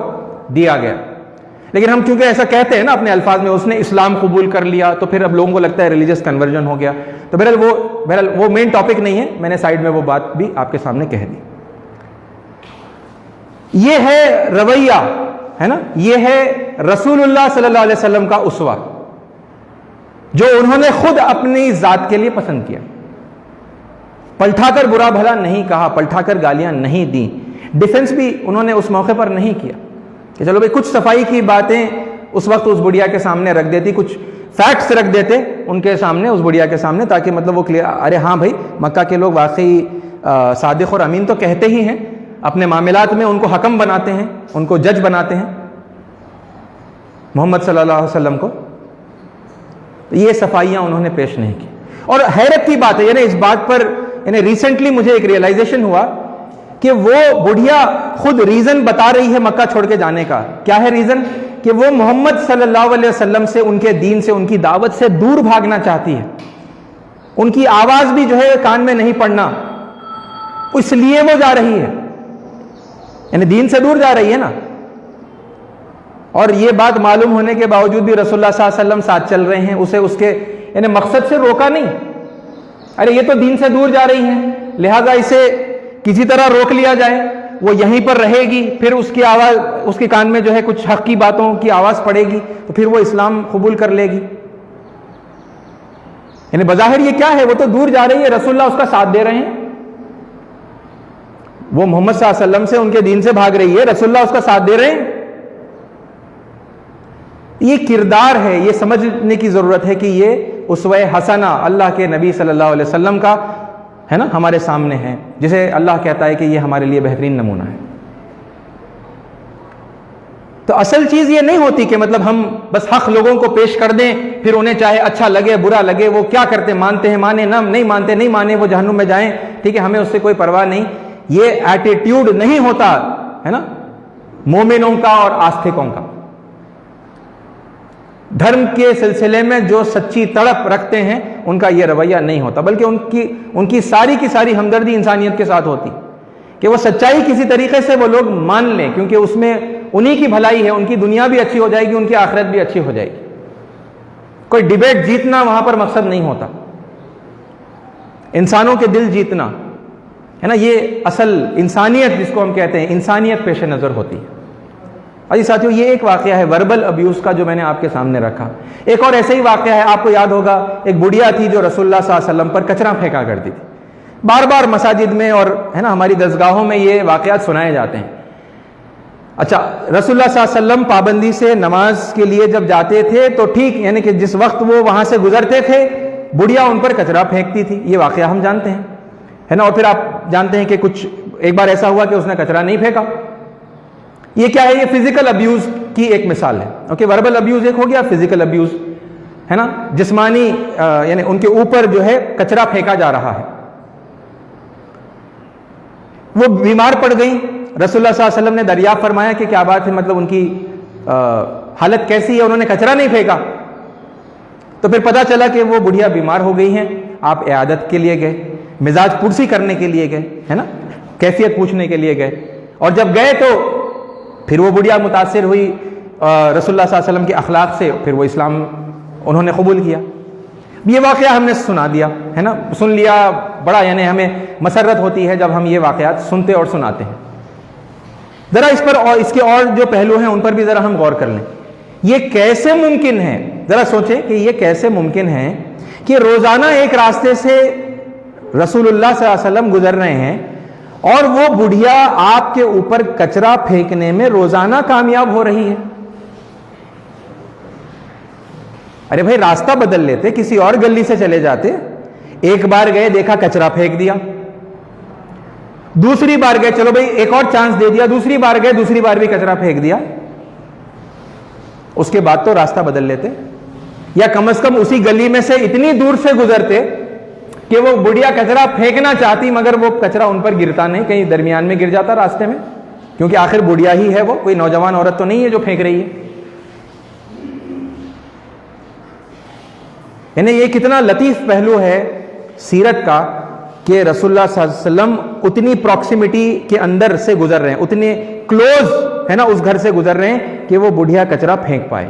دیا گیا. لیکن ہم چونکہ ایسا کہتے ہیں نا اپنے الفاظ میں, اس نے اسلام قبول کر لیا, تو پھر اب لوگوں کو لگتا ہے ریلیجس کنورژن ہو گیا. تو بہرحال وہ مین ٹاپک نہیں ہے, میں نے سائڈ میں وہ بات بھی آپ کے سامنے کہہ دی. یہ ہے رویہ, ہے نا, یہ ہے رسول اللہ صلی اللہ علیہ وسلم کا اسوہ, جو انہوں نے خود اپنی ذات کے لیے پسند کیا. پلٹا کر برا بھلا نہیں کہا, پلٹا کر گالیاں نہیں دیں, ڈیفنس بھی انہوں نے اس موقع پر نہیں کیا کہ چلو بھائی کچھ صفائی کی باتیں اس وقت اس بڑھیا کے سامنے رکھ دیتی, کچھ فیکٹس رکھ دیتے ان کے سامنے, اس بڑھیا کے سامنے, تاکہ مطلب وہ کلیئر, ارے ہاں بھائی مکہ کے لوگ واقعی صادق اور امین تو کہتے ہی ہیں, اپنے معاملات میں ان کو حکم بناتے ہیں, ان کو جج بناتے ہیں محمد صلی اللہ علیہ وسلم کو. یہ صفائیاں انہوں نے پیش نہیں کی. اور حیرت کی بات ہے, یعنی اس بات پر, یعنی ریسنٹلی مجھے ایک ریئلائزیشن ہوا کہ وہ بڑھیا خود ریزن بتا رہی ہے مکہ چھوڑ کے جانے کا. کیا ہے ریزن؟ کہ وہ محمد صلی اللہ علیہ وسلم سے, ان کے دین سے, ان کی دعوت سے دور بھاگنا چاہتی ہے. ان کی آواز بھی جو ہے کان میں نہیں پڑنا, اس لیے وہ جا رہی ہے, یعنی دین سے دور جا رہی ہے نا. اور یہ بات معلوم ہونے کے باوجود بھی رسول اللہ صلی اللہ علیہ وسلم ساتھ چل رہے ہیں, اسے اس کے انہیں مقصد سے روکا نہیں، ارے یہ تو دین سے دور جا رہی ہیں، لہذا اسے کسی طرح روک لیا جائے، وہ یہیں پر رہے گی، پھر اس کی آواز، اس کے کان میں جو ہے کچھ حق کی باتوں کی آواز پڑے گی تو پھر وہ اسلام قبول کر لے گی۔ یعنی بظاہر یہ کیا ہے، وہ تو دور جا رہی ہے، رسول اللہ اس کا ساتھ دے رہے ہیں، وہ محمد صلی اللہ علیہ وسلم سے، ان کے دین سے بھاگ رہی ہے، رسول اللہ اس کا ساتھ دے رہے ہیں۔ یہ کردار ہے، یہ سمجھنے کی ضرورت ہے کہ یہ اسوہ حسنہ اللہ کے نبی صلی اللہ علیہ وسلم کا ہے نا، ہمارے سامنے ہے، جسے اللہ کہتا ہے کہ یہ ہمارے لیے بہترین نمونہ ہے۔ تو اصل چیز یہ نہیں ہوتی کہ مطلب ہم بس حق لوگوں کو پیش کر دیں، پھر انہیں چاہے اچھا لگے برا لگے، وہ کیا کرتے، مانتے ہیں مانے، نہ نہیں مانتے نہیں مانے، وہ جہنم میں جائیں، ٹھیک ہے، ہمیں اس سے کوئی پرواہ نہیں۔ یہ ایٹیٹیوڈ نہیں ہوتا ہے نا مومنوں کا اور آستھکوں کا۔ دھرم کے سلسلے میں جو سچی تڑپ رکھتے ہیں ان کا یہ رویہ نہیں ہوتا، بلکہ ان کی ساری کی ساری ہمدردی انسانیت کے ساتھ ہوتی کہ وہ سچائی کسی طریقے سے وہ لوگ مان لیں، کیونکہ اس میں انہی کی بھلائی ہے، ان کی دنیا بھی اچھی ہو جائے گی، ان کی آخرت بھی اچھی ہو جائے گی۔ کوئی ڈیبیٹ جیتنا وہاں پر مقصد نہیں ہوتا، انسانوں کے دل جیتنا ہے نا، یہ اصل انسانیت جس کو ہم کہتے ہیں، انسانیت پیش نظر ہوتی ہے۔ اور ساتھیوں، یہ ایک واقعہ ہے وربل ابیوز کا جو میں نے آپ کے سامنے رکھا۔ ایک اور ایسے ہی واقعہ ہے، آپ کو یاد ہوگا، ایک بڑھیا تھی جو رسول اللہ صلی اللہ علیہ وسلم پر کچرا پھینکا کرتی تھی۔ بار بار مساجد میں اور ہے نا ہماری درسگاہوں میں یہ واقعات سنائے جاتے ہیں۔ اچھا، رسول اللہ صلی اللہ علیہ وسلم پابندی سے نماز کے لیے جب جاتے تھے تو ٹھیک یعنی کہ جس وقت وہ وہاں سے گزرتے تھے بڑھیا ان پر کچرا پھینکتی تھی، یہ واقعہ ہم جانتے ہیں ہے نا۔ اور پھر آپ جانتے ہیں کہ ایک بار ایسا ہوا کہ اس نے کچرا نہیں پھینکا۔ یہ کیا ہے؟ یہ فزیکل ابیوز کی ایک مثال ہے۔ اوکے، وربل ابیوز ایک ہو گیا، فزیکل ابیوز ہے نا، جسمانی یعنی ان کے اوپر جو ہے کچرا پھینکا جا رہا ہے۔ وہ بیمار پڑ گئی، رسول اللہ صلی اللہ علیہ وسلم نے دریافت فرمایا کہ کیا بات ہے، مطلب ان کی حالت کیسی ہے، انہوں نے کچرا نہیں پھینکا۔ تو پھر پتا چلا کہ وہ بڑھیا بیمار ہو گئی ہیں۔ آپ عیادت کے لیے گئے، مزاج پرسی کرنے کے لیے گئے ہے نا، کیفیت پوچھنے کے لیے گئے، اور جب گئے تو پھر وہ بڑھیا متاثر ہوئی رسول اللہ صلی اللہ علیہ وسلم کے اخلاق سے، پھر وہ اسلام انہوں نے قبول کیا۔ یہ واقعہ ہم نے سنا دیا ہے نا، سن لیا، بڑا یعنی ہمیں مسرت ہوتی ہے جب ہم یہ واقعات سنتے اور سناتے ہیں۔ ذرا اس پر اور اس کے اور جو پہلو ہیں ان پر بھی ذرا ہم غور کر لیں۔ یہ کیسے ممکن ہے، ذرا سوچیں کہ یہ کیسے ممکن ہے کہ روزانہ ایک راستے سے رسول اللہ صلی اللہ علیہ وسلم گزر رہے ہیں اور وہ بڑھیا آپ کے اوپر کچرا پھینکنے میں روزانہ کامیاب ہو رہی ہے۔ ارے بھائی، راستہ بدل لیتے، کسی اور گلی سے چلے جاتے، ایک بار گئے دیکھا کچرا پھینک دیا، دوسری بار گئے چلو بھائی ایک اور چانس دے دیا، دوسری بار گئے دوسری بار بھی کچرا پھینک دیا، اس کے بعد تو راستہ بدل لیتے، یا کم از کم اسی گلی میں سے اتنی دور سے گزرتے کہ وہ بڑھیا کچرا پھینکنا چاہتی مگر وہ کچرا ان پر گرتا نہیں، کہیں درمیان میں گر جاتا راستے میں، کیونکہ آخر بڑھیا ہی ہے، وہ کوئی نوجوان عورت تو نہیں ہے جو پھینک رہی ہے۔ یعنی یہ کتنا لطیف پہلو ہے سیرت کا کہ رسول اللہ صلی اللہ علیہ وسلم اتنی پراکسیمٹی کے اندر سے گزر رہے ہیں، اتنے کلوز ہے نا اس گھر سے گزر رہے ہیں کہ وہ بڑھیا کچرا پھینک پائے۔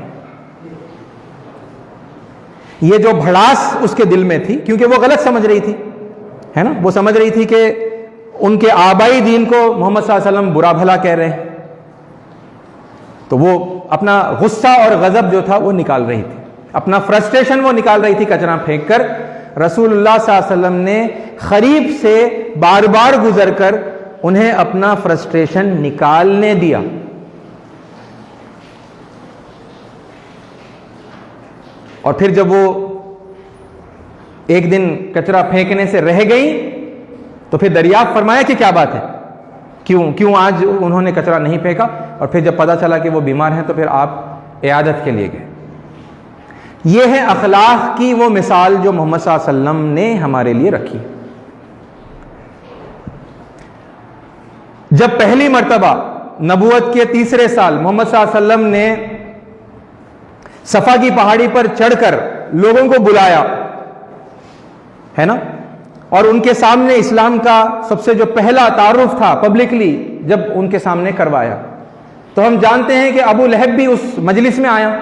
یہ جو بھڑاس اس کے دل میں تھی، کیونکہ وہ غلط سمجھ رہی تھی ہے نا، وہ سمجھ رہی تھی کہ ان کے آبائی دین کو محمد صلی اللہ علیہ وسلم برا بھلا کہہ رہے ہیں، تو وہ اپنا غصہ اور غضب جو تھا وہ نکال رہی تھی، اپنا فرسٹریشن وہ نکال رہی تھی کچرا پھینک کر۔ رسول اللہ صلی اللہ علیہ وسلم نے قریب سے بار بار گزر کر انہیں اپنا فرسٹریشن نکالنے دیا۔ اور پھر جب وہ ایک دن کچرا پھینکنے سے رہ گئی تو پھر دریافت فرمایا کہ کیا بات ہے، کیوں آج انہوں نے کچرا نہیں پھینکا، اور پھر جب پتا چلا کہ وہ بیمار ہیں تو پھر آپ عیادت کے لیے گئے۔ یہ ہے اخلاق کی وہ مثال جو محمد صلی اللہ علیہ وسلم نے ہمارے لیے رکھی۔ جب پہلی مرتبہ نبوت کے 3 سال محمد صلی اللہ علیہ وسلم نے صفا کی پہاڑی پر چڑھ کر لوگوں کو بلایا ہے نا، اور ان کے سامنے اسلام کا سب سے جو پہلا تعارف تھا پبلکلی جب ان کے سامنے کروایا، تو ہم جانتے ہیں کہ ابو لہب بھی اس مجلس میں آیا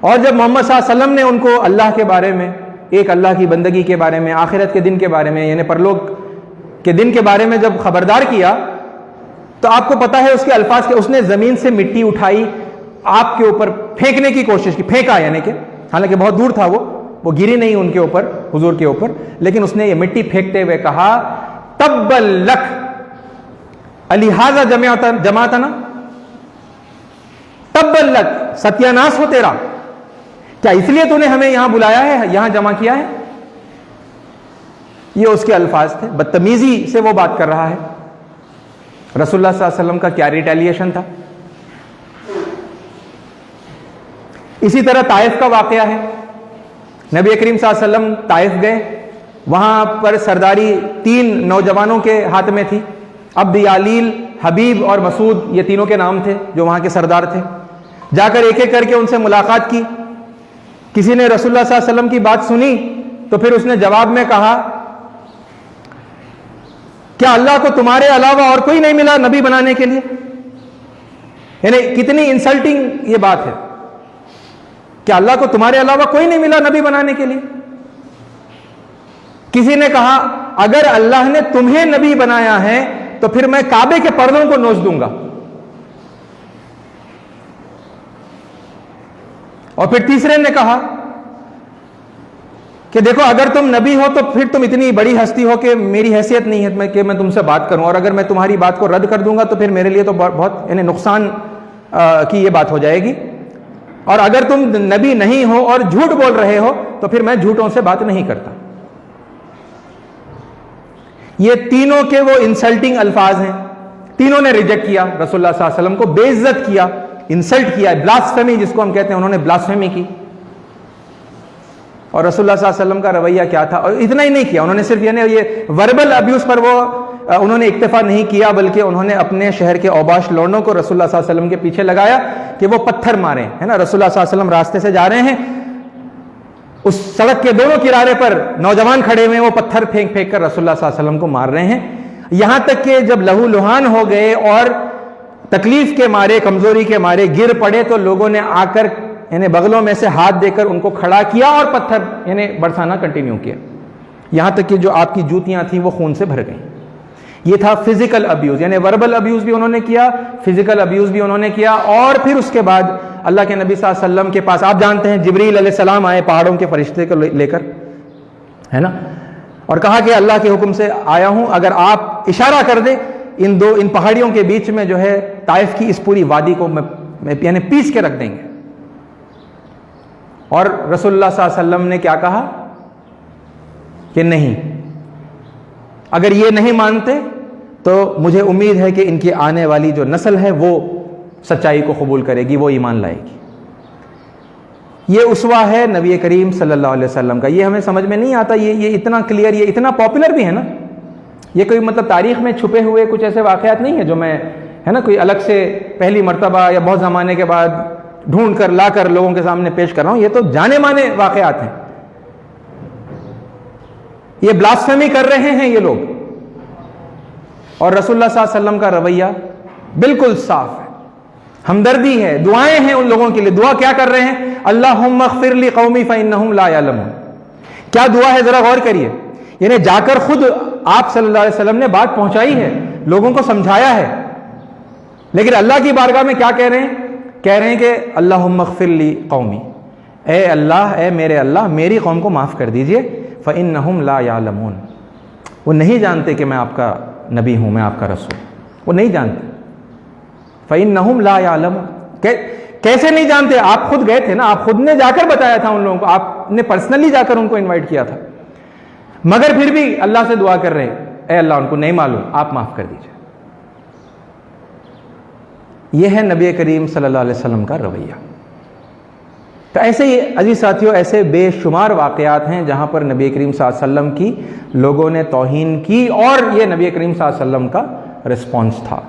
اور جب محمد صلی اللہ علیہ وسلم نے ان کو اللہ کے بارے میں، ایک اللہ کی بندگی کے بارے میں، آخرت کے دن کے بارے میں، یعنی پرلوک کے دن کے بارے میں جب خبردار کیا، تو آپ کو پتہ ہے اس کے الفاظ کے، اس نے زمین سے مٹی اٹھائی، آپ کے اوپر پھینکنے کی کوشش کی، پھینکا یعنی کہ حالانکہ بہت دور تھا وہ گری نہیں ان کے اوپر، حضور کے اوپر، لیکن اس نے یہ مٹی پھینکتے ہوئے کہا تبا لک الہذا جماعتنا، تبا لک، ستیاناس ہو تیرا، کیا اس لیے تو نے ہمیں یہاں بلایا ہے، یہاں جمع کیا ہے؟ یہ اس کے الفاظ تھے، بدتمیزی سے وہ بات کر رہا ہے۔ رسول اللہ صلی اللہ علیہ وسلم کا کیا ریٹیلیشن تھا۔ اسی طرح طائف کا واقعہ ہے، نبی کریم صلی اللہ علیہ وسلم طائف گئے، وہاں پر سرداری 3 نوجوانوں کے ہاتھ میں تھی، عبد یالیل، حبیب اور مسعود، یہ تینوں کے نام تھے جو وہاں کے سردار تھے۔ جا کر ایک ایک کر کے ان سے ملاقات کی، کسی نے رسول اللہ صلی اللہ علیہ وسلم کی بات سنی تو پھر اس نے جواب میں کہا کیا اللہ کو تمہارے علاوہ اور کوئی نہیں ملا نبی بنانے کے لیے؟ یعنی کتنی انسلٹنگ یہ بات ہے، کیا اللہ کو تمہارے علاوہ کوئی نہیں ملا نبی بنانے کے لیے؟ کسی نے کہا اگر اللہ نے تمہیں نبی بنایا ہے تو پھر میں کعبے کے پردوں کو نوچ دوں گا۔ اور پھر تیسرے نے کہا کہ دیکھو اگر تم نبی ہو تو پھر تم اتنی بڑی ہستی ہو کہ میری حیثیت نہیں ہے کہ میں تم سے بات کروں، اور اگر میں تمہاری بات کو رد کر دوں گا تو پھر میرے لیے تو بہت یعنی نقصان کی یہ بات ہو جائے گی، اور اگر تم نبی نہیں ہو اور جھوٹ بول رہے ہو تو پھر میں جھوٹوں سے بات نہیں کرتا۔ یہ تینوں کے وہ انسلٹنگ الفاظ ہیں، تینوں نے ریجیکٹ کیا رسول اللہ صلی اللہ علیہ وسلم کو، بے عزت کیا، انسلٹ کیا، بلاسفیمی جس کو ہم کہتے ہیں، انہوں نے بلاسفیمی کی۔ اور رسول اللہ صلی اللہ علیہ وسلم کا رویہ کیا تھا؟ اور اتنا ہی نہیں کیا، انہوں نے صرف یہ وربل ابیوز پر وہ انہوں نے اکتفا نہیں کیا، بلکہ انہوں نے اپنے شہر کے اوباش لوڈوں کو رسول اللہ صلی اللہ علیہ وسلم کے پیچھے لگایا کہ وہ پتھر ماریں، ہے نا۔ رسول اللہ صلی اللہ علیہ وسلم راستے سے جا رہے ہیں، اس سڑک کے دونوں کنارے پر نوجوان کھڑے ہوئے ہیں، وہ پتھر پھینک پھینک کر رسول اللہ صلی اللہ علیہ وسلم کو مار رہے ہیں، یہاں تک کہ جب لہو لہان ہو گئے اور تکلیف کے مارے، کمزوری کے مارے گر پڑے تو لوگوں نے آ کر یعنی بغلوں میں سے ہاتھ دے کر ان کو کھڑا کیا اور پتھر یعنی برسانا کنٹینیو کیا، یہاں تک کہ جو آپ کی جوتیاں تھیں وہ خون سے بھر گئیں۔ یہ تھا فزیکل ابیوز، یعنی وربل ابیوز بھی انہوں نے کیا، فزیکل ابیوز بھی انہوں نے کیا۔ اور پھر اس کے بعد اللہ کے نبی صلی اللہ علیہ وسلم کے پاس آپ جانتے ہیں جبریل علیہ السلام آئے پہاڑوں کے فرشتے کو لے کر، ہے نا، اور کہا کہ اللہ کے حکم سے آیا ہوں، اگر آپ اشارہ کر دیں ان پہاڑیوں کے بیچ میں جو ہے طائف کی اس پوری وادی کو یعنی پیس کے رکھ دیں گے۔ اور رسول اللہ صلی اللہ علیہ وسلم نے کیا کہا کہ نہیں، اگر یہ نہیں مانتے تو مجھے امید ہے کہ ان کی آنے والی جو نسل ہے وہ سچائی کو قبول کرے گی، وہ ایمان لائے گی۔ یہ اسوہ ہے نبی کریم صلی اللہ علیہ وسلم کا۔ یہ ہمیں سمجھ میں نہیں آتا، یہ اتنا کلیئر، یہ اتنا پاپولر بھی ہے نا، یہ کوئی مطلب تاریخ میں چھپے ہوئے کچھ ایسے واقعات نہیں ہیں جو میں ہے نا کوئی الگ سے پہلی مرتبہ یا بہت زمانے کے بعد ڈھونڈ کر لا کر لوگوں کے سامنے پیش کر رہا ہوں، یہ تو جانے مانے واقعات ہیں۔ یہ بلاسفیمی کر رہے ہیں یہ لوگ، اور رسول اللہ صلی اللہ علیہ وسلم کا رویہ بالکل صاف ہے، ہمدردی ہے، دعائیں ہیں ان لوگوں کے لیے۔ دعا کیا کر رہے ہیں؟ اللہم اغفر لی قومی فانہم لا یعلمون۔ کیا دعا ہے ذرا غور کریے، یعنی جا کر خود آپ صلی اللہ علیہ وسلم نے بات پہنچائی ہے، لوگوں کو سمجھایا ہے، لیکن اللہ کی بارگاہ میں کیا کہہ رہے ہیں؟ کہہ رہے ہیں کہ اللہم اغفر لی قومی، اے اللہ، اے میرے اللہ، میری قوم کو معاف کر دیجئے، فانہم لا یعلمون، وہ نہیں جانتے کہ میں آپ کا نبی ہوں، میں آپ کا رسول، وہ نہیں جانتے۔ فانہم لا یعلمون، کیسے نہیں جانتے؟ آپ خود گئے تھے نا، آپ خود نے جا کر بتایا تھا ان لوگوں کو، آپ نے پرسنلی جا کر ان کو انوائٹ کیا تھا، مگر پھر بھی اللہ سے دعا کر رہے ہیں اے اللہ ان کو نہیں معلوم، آپ معاف کر دیجئے۔ یہ ہے نبی کریم صلی اللہ علیہ وسلم کا رویہ۔ تو ایسے ہی عزیز ساتھیوں، ایسے بے شمار واقعات ہیں جہاں پر نبی کریم صلی اللہ علیہ وسلم کی لوگوں نے توہین کی، اور یہ نبی کریم صلی اللہ علیہ وسلم کا رسپانس تھا،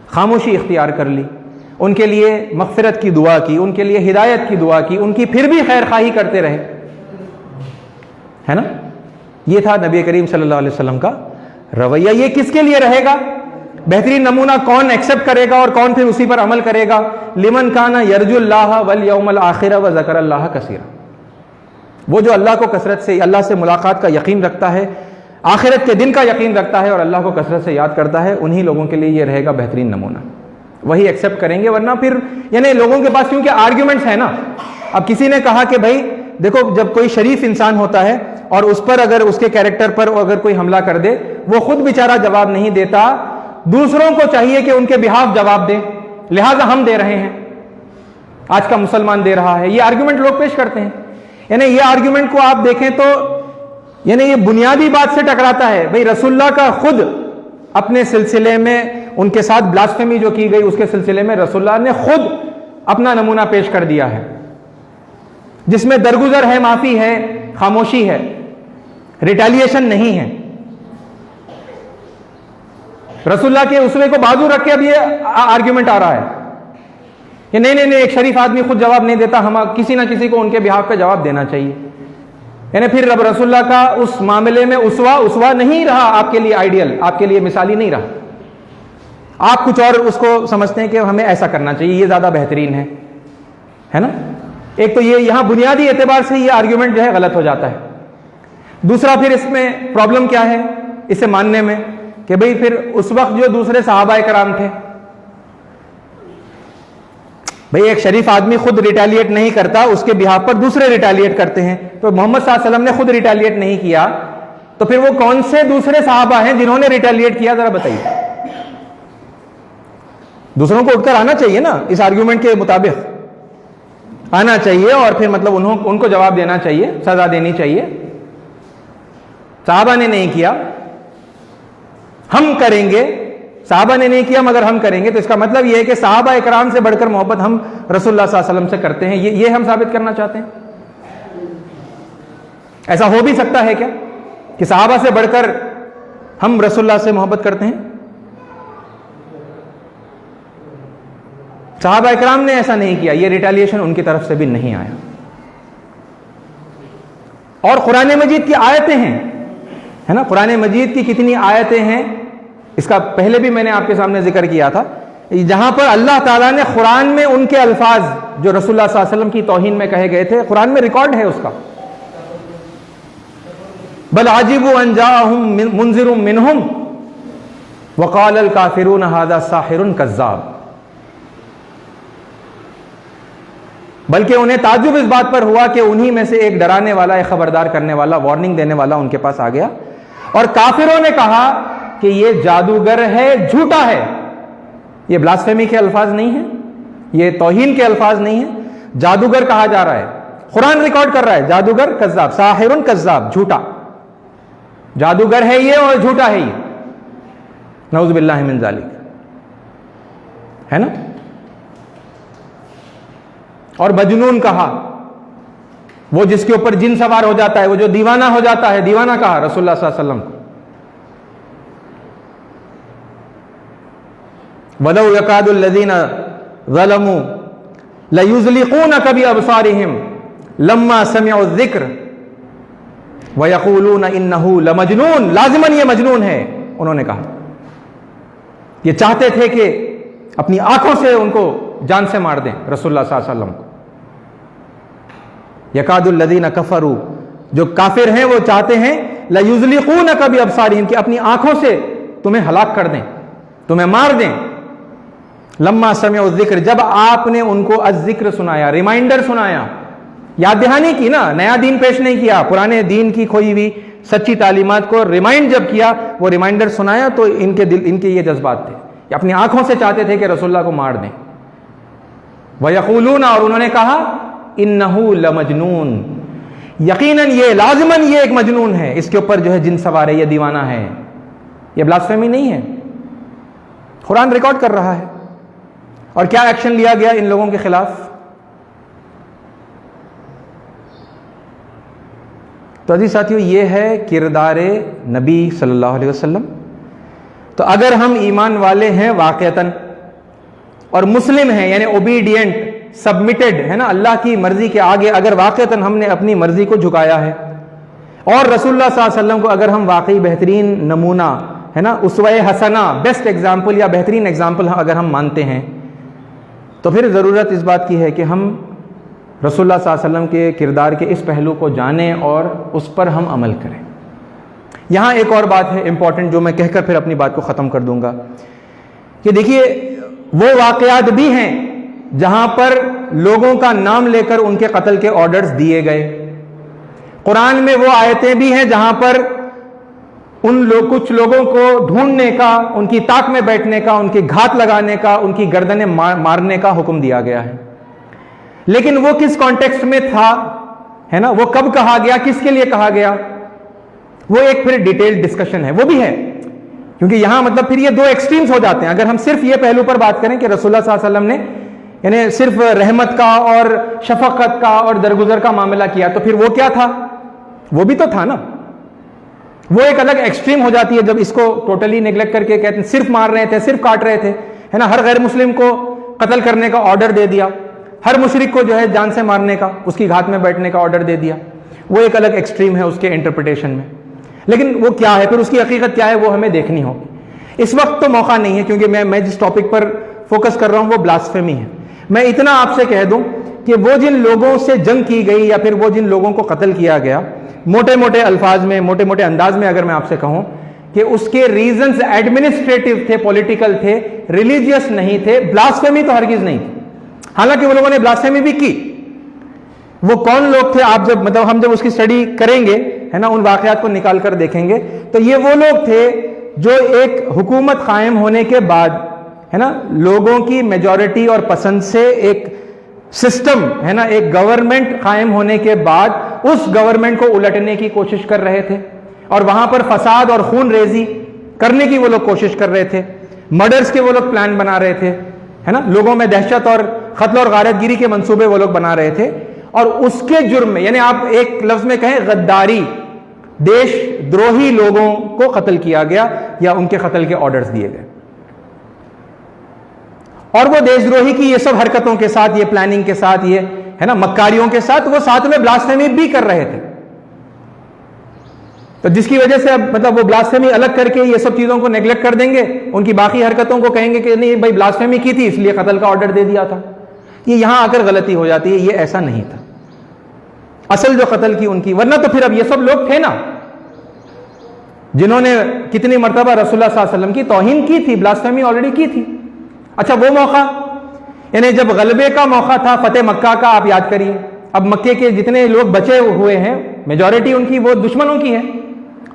خاموشی اختیار کر لی، ان کے لیے مغفرت کی دعا کی، ان کے لیے ہدایت کی دعا کی، ان کی پھر بھی خیر خواہی کرتے رہے، ہے نا۔ یہ تھا نبی کریم صلی اللہ علیہ وسلم کا رویہ۔ یہ کس کے لیے رہے گا؟ بہترین نمونہ کون ایکسیپٹ کرے گا اور کون پھر اسی پر عمل کرے گا؟ لمن کان یرجو اللہ والیوم الآخر وذکر اللہ کثیرا، وہ جو اللہ کو کثرت سے، اللہ سے ملاقات کا یقین رکھتا ہے، آخرت کے دن کا یقین رکھتا ہے اور اللہ کو کثرت سے یاد کرتا ہے، انہی لوگوں کے لیے یہ رہے گا بہترین نمونہ، وہی ایکسیپٹ کریں گے. ورنہ پھر یعنی لوگوں کے پاس کیونکہ آرگیومنٹس ہیں نا. اب کسی نے کہا کہ بھائی دیکھو، جب کوئی شریف انسان ہوتا ہے اور اس پر اگر اس کے کیریکٹر پر اگر کوئی حملہ کر دے، وہ خود بیچارہ جواب نہیں دیتا، دوسروں کو چاہیے کہ ان کے بہاف جواب دے، لہٰذا ہم دے رہے ہیں، آج کا مسلمان دے رہا ہے. یہ آرگیومنٹ لوگ پیش کرتے ہیں. یعنی یہ آرگیومنٹ کو آپ دیکھیں تو یعنی یہ بنیادی بات سے ٹکراتا ہے. بھئی رسول اللہ کا خود اپنے سلسلے میں ان کے ساتھ بلاسفیمی جو کی گئی اس کے سلسلے میں رسول اللہ نے خود اپنا نمونہ پیش کر دیا ہے، جس میں درگزر ہے، معافی ہے، خاموشی ہے، ریٹیلیشن نہیں ہے. رسول اللہ کے اسوے کو بازو رکھ کے اب یہ آرگیومنٹ آ رہا ہے کہ نہیں، ایک شریف آدمی خود جواب نہیں دیتا، ہم کسی نہ کسی کو ان کے بہاف پہ جواب دینا چاہیے. یعنی پھر رب رسول اللہ کا اس معاملے میں اسوا نہیں رہا آپ کے لیے، آئیڈیل آپ کے لیے مثالی نہیں رہا. آپ کچھ اور اس کو سمجھتے ہیں کہ ہمیں ایسا کرنا چاہیے، یہ زیادہ بہترین ہے نا. ایک تو یہ یہاں بنیادی اعتبار سے یہ آرگیومنٹ جو ہے غلط ہو جاتا ہے. دوسرا پھر اس میں پرابلم کیا ہے اسے ماننے میں کہ بھئی پھر اس وقت جو دوسرے صحابہ کرام تھے، بھئی ایک شریف آدمی خود ریٹیلیٹ نہیں کرتا، اس کے بہاف پر دوسرے ریٹیلیٹ کرتے ہیں. تو محمد صلی اللہ علیہ وسلم نے خود ریٹیلیٹ نہیں کیا، تو پھر وہ کون سے دوسرے صحابہ ہیں جنہوں نے ریٹیلیٹ کیا؟ ذرا بتائیے. دوسروں کو اٹھ کر آنا چاہیے نا، اس آرگیومنٹ کے مطابق آنا چاہیے اور پھر مطلب ان کو جواب دینا چاہیے، سزا دینی چاہیے. صحابہ نے نہیں کیا، ہم کریں گے. صحابہ نے نہیں کیا مگر ہم کریں گے، تو اس کا مطلب یہ ہے کہ صحابہ اکرام سے بڑھ کر محبت ہم رسول اللہ صلی اللہ علیہ وسلم سے کرتے ہیں. یہ ہم ثابت کرنا چاہتے ہیں. ایسا ہو بھی سکتا ہے کیا کہ صحابہ سے بڑھ کر ہم رسول اللہ سے محبت کرتے ہیں؟ صحابہ اکرام نے ایسا نہیں کیا، یہ ریٹیلیشن ان کی طرف سے بھی نہیں آیا. اور قرآن مجید کی آیتیں ہیں، ہے نا، قرآن مجید کی کتنی آیتیں ہیں، اس کا پہلے بھی میں نے آپ کے سامنے ذکر کیا تھا، جہاں پر اللہ تعالیٰ نے قرآن میں ان کے الفاظ جو رسول اللہ صلی اللہ علیہ وسلم کی توہین میں کہے گئے تھے، قرآن میں ریکارڈ ہے اس کا. بل عجبوا ان جاءهم منذر منهم وقال الكافرون هذا ساحر كذاب. بلکہ انہیں تعجب اس بات پر ہوا کہ انہی میں سے ایک ڈرانے والا، ایک خبردار کرنے والا، وارننگ دینے والا ان کے پاس آ گیا، اور کافروں نے کہا کہ یہ جادوگر ہے، جھوٹا ہے. یہ بلاسفیمی کے الفاظ نہیں ہیں، یہ توہین کے الفاظ نہیں ہیں، جادوگر کہا جا رہا ہے. قرآن ریکارڈ کر رہا ہے جادوگر کذاب، ساحر کذاب، جھوٹا. جادوگر ہے یہ اور جھوٹا ہے یہ، نعوذ باللہ من ذالک، ہے نا. اور مجنون کہا، وہ جس کے اوپر جن سوار ہو جاتا ہے، وہ جو دیوانہ ہو جاتا ہے، دیوانہ کہا رسول اللہ صلی اللہ علیہ وسلم کو. وَلَوْ يَكَادُ الَّذِينَ ظَلَمُوا لَيُزْلِقُونَكَ بِأَبْصَارِهِمْ لَمَّا سَمِعُوا الذِّكْرَ وَيَقُولُونَ إِنَّهُ لَمَجْنُونَ. لازماً یہ مجنون ہے، انہوں نے کہا. یہ چاہتے تھے کہ اپنی آنکھوں سے ان کو جان سے مار دیں رسول اللہ صلی اللہ علیہ وسلم کو. یکاد الذین کفروا، جو کافر ہیں وہ چاہتے ہیں لیزلقونک بابصارہم، کہ اپنی آنکھوں سے تمہیں ہلاک کر دیں، تمہیں مار دیں. لما سمعوا الذکر، جب آپ نے ان کو الذکر سنایا، ریمائنڈر سنایا، یاد دہانی کی نا، نیا دین پیش نہیں کیا، پرانے دین کی کھوئی ہوئی سچی تعلیمات کو ریمائنڈ جب کیا، وہ ریمائنڈر سنایا، تو ان کے یہ جذبات تھے کہ اپنی آنکھوں سے چاہتے تھے کہ رسول اللہ کو مار دیں. وَيَقُولُونَ، اور انہوں نے کہا إِنَّهُ لَمَجْنُونَ، یقیناً یہ لازماً یہ ایک مجنون ہے، اس کے اوپر جو ہے جن سوار ہے، یہ دیوانہ ہے. یہ بلاسفیمی نہیں ہے، قرآن ریکارڈ کر رہا ہے. اور کیا ایکشن لیا گیا ان لوگوں کے خلاف؟ تو عزیز ساتھیو، یہ ہے کردار نبی صلی اللہ علیہ وسلم. تو اگر ہم ایمان والے ہیں واقعتاً اور مسلم ہیں، یعنی اوبیڈینٹ، سبمٹڈ ہے نا اللہ کی مرضی کے آگے، اگر واقعتاً ہم نے اپنی مرضی کو جھکایا ہے، اور رسول اللہ صلی اللہ علیہ وسلم کو اگر ہم واقعی بہترین نمونہ ہے نا اسوہ حسنہ، بیسٹ ایگزامپل یا بہترین ایگزامپل اگر ہم مانتے ہیں، تو پھر ضرورت اس بات کی ہے کہ ہم رسول اللہ صلی اللہ علیہ وسلم کے کردار کے اس پہلو کو جانیں اور اس پر ہم عمل کریں۔ یہاں ایک اور بات ہے امپورٹنٹ جو میں کہہ کر پھر اپنی بات کو ختم کر دوں گا، کہ دیکھیے وہ واقعات بھی ہیں جہاں پر لوگوں کا نام لے کر ان کے قتل کے آرڈرز دیے گئے، قرآن میں وہ آیتیں بھی ہیں جہاں پر کچھ لوگوں کو ڈھونڈنے کا، ان کی طاق میں بیٹھنے کا، ان کی گھات لگانے کا، ان کی گردنیں مارنے کا حکم دیا گیا ہے۔ لیکن وہ کس کانٹیکسٹ میں تھا، ہے نا، وہ کب کہا گیا، کس کے لیے کہا گیا، وہ ایک پھر ڈیٹیل ڈسکشن ہے، وہ بھی ہے، کیونکہ یہاں مطلب پھر یہ دو ایکسٹریمز ہو جاتے ہیں۔ اگر ہم صرف یہ پہلو پر بات کریں کہ رسول اللہ صلی اللہ علیہ وسلم نے یعنی صرف رحمت کا اور شفقت کا اور درگزر کا معاملہ کیا، تو پھر وہ کیا تھا، وہ بھی تو تھا نا، وہ ایک الگ ایکسٹریم ہو جاتی ہے جب اس کو ٹوٹلی نیگلیکٹ کر کے کہتے ہیں صرف مار رہے تھے، صرف کاٹ رہے تھے، ہے نا، ہر غیر مسلم کو قتل کرنے کا آرڈر دے دیا، ہر مشرک کو جو ہے جان سے مارنے کا، اس کی گھات میں بیٹھنے کا آرڈر دے دیا، وہ ایک الگ ایکسٹریم ہے اس کے انٹرپریٹیشن میں۔ لیکن وہ کیا ہے، پھر اس کی حقیقت کیا ہے، وہ ہمیں دیکھنی ہوگی۔ اس وقت تو موقع نہیں ہے، کیونکہ میں جس ٹاپک پر فوکس کر رہا ہوں وہ بلاسفیمی ہے۔ میں اتنا آپ سے کہہ دوں کہ وہ جن لوگوں سے جنگ کی گئی یا پھر وہ جن لوگوں کو قتل کیا گیا، موٹے موٹے الفاظ میں، موٹے موٹے انداز میں اگر میں آپ سے کہوں کہ اس کے ریزنز ایڈمنسٹریٹو تھے، پولیٹیکل تھے، ریلیجیس نہیں تھے، بلاسفیمی تو ہرگز نہیں تھی۔ حالانکہ وہ لوگوں نے بلاسفیمی بھی کی۔ وہ کون لوگ تھے، آپ جب مطلب ہم جب اس کی اسٹڈی کریں گے، ہے نا، ان واقعات کو نکال کر دیکھیں گے، تو یہ وہ لوگ تھے جو ایک حکومت قائم ہونے کے بعد، ہے نا، لوگوں کی میجورٹی اور پسند سے ایک سسٹم، ہے نا، ایک گورنمنٹ قائم ہونے کے بعد اس گورنمنٹ کو الٹنے کی کوشش کر رہے تھے، اور وہاں پر فساد اور خون ریزی کرنے کی وہ لوگ کوشش کر رہے تھے، مرڈرز کے وہ لوگ پلان بنا رہے تھے، ہے نا، لوگوں میں دہشت اور قتل اور غارت گیری کے منصوبے وہ لوگ بنا رہے تھے، اور اس کے جرم میں، یعنی آپ ایک لفظ میں کہیں غداری، دیش دروہی لوگوں کو قتل کیا گیا یا ان کے قتل کے آرڈرز دیے گئے۔ اور وہ دیش دروہی کی یہ سب حرکتوں کے ساتھ، یہ پلاننگ کے ساتھ، یہ ہے نا مکاریوں کے ساتھ، وہ ساتھ میں بلاسفیمی بھی کر رہے تھے۔ تو جس کی وجہ سے اب مطلب وہ بلاسفیمی الگ کر کے یہ سب چیزوں کو نیگلیکٹ کر دیں گے، ان کی باقی حرکتوں کو کہیں گے کہ نہیں بھائی بلاسفیمی کی تھی اس لیے قتل کا آرڈر دے دیا تھا۔ یہ یہاں آ کر غلطی ہو جاتی ہے، یہ ایسا نہیں تھا۔ اصل جو قتل کی ان کی، ورنہ تو پھر اب یہ سب لوگ تھے نا جنہوں نے کتنی مرتبہ رسول اللہ صلی اللہ علیہ وسلم کی توہین کی تھی، بلاسفیمی آلریڈی کی تھی۔ اچھا وہ موقع، یعنی جب غلبے کا موقع تھا، فتح مکہ کا، آپ یاد کریے، اب مکے کے جتنے لوگ بچے ہوئے ہیں میجورٹی ان کی وہ دشمنوں کی ہے،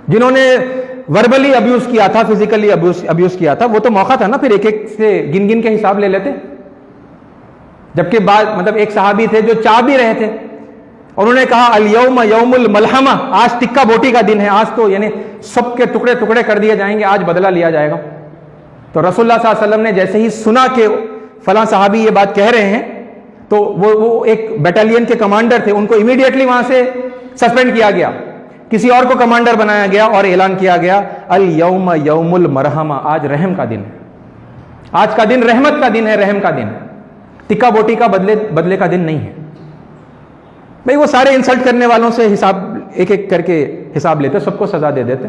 جنہوں نے وربلی ابیوز کیا تھا، فزیکلی ابیوز کیا تھا، وہ تو موقع تھا نا پھر ایک ایک سے گن گن کے حساب لے لیتے۔ جبکہ بعد مطلب ایک صحابی تھے جو چاہ بھی رہے تھے، انہوں نے کہا الیوم یوم الملحمہ، آج ٹکا بوٹی کا دن ہے، آج تو یعنی سب کے ٹکڑے ٹکڑے کر دیے جائیں گے، آج بدلہ لیا جائے گا۔ تو رسول اللہ صلی اللہ علیہ وسلم نے جیسے ہی سنا کہ فلاں صحابی یہ بات کہہ رہے ہیں، تو وہ ایک بیٹالین کے کمانڈر تھے، ان کو امیڈیٹلی وہاں سے سسپینڈ کیا گیا، کسی اور کو کمانڈر بنایا گیا اور اعلان کیا گیا الیوم یوم المرحمہ، آج رحم کا دن ہے، آج کا دن رحمت کا دن ہے، رحم کا دن ہے، ٹکا بوٹی کا بدلے کا دن نہیں ہے۔ بھائی وہ سارے انسلٹ کرنے والوں سے حساب ایک ایک کر کے حساب لیتے، سب کو سزا دے دیتے۔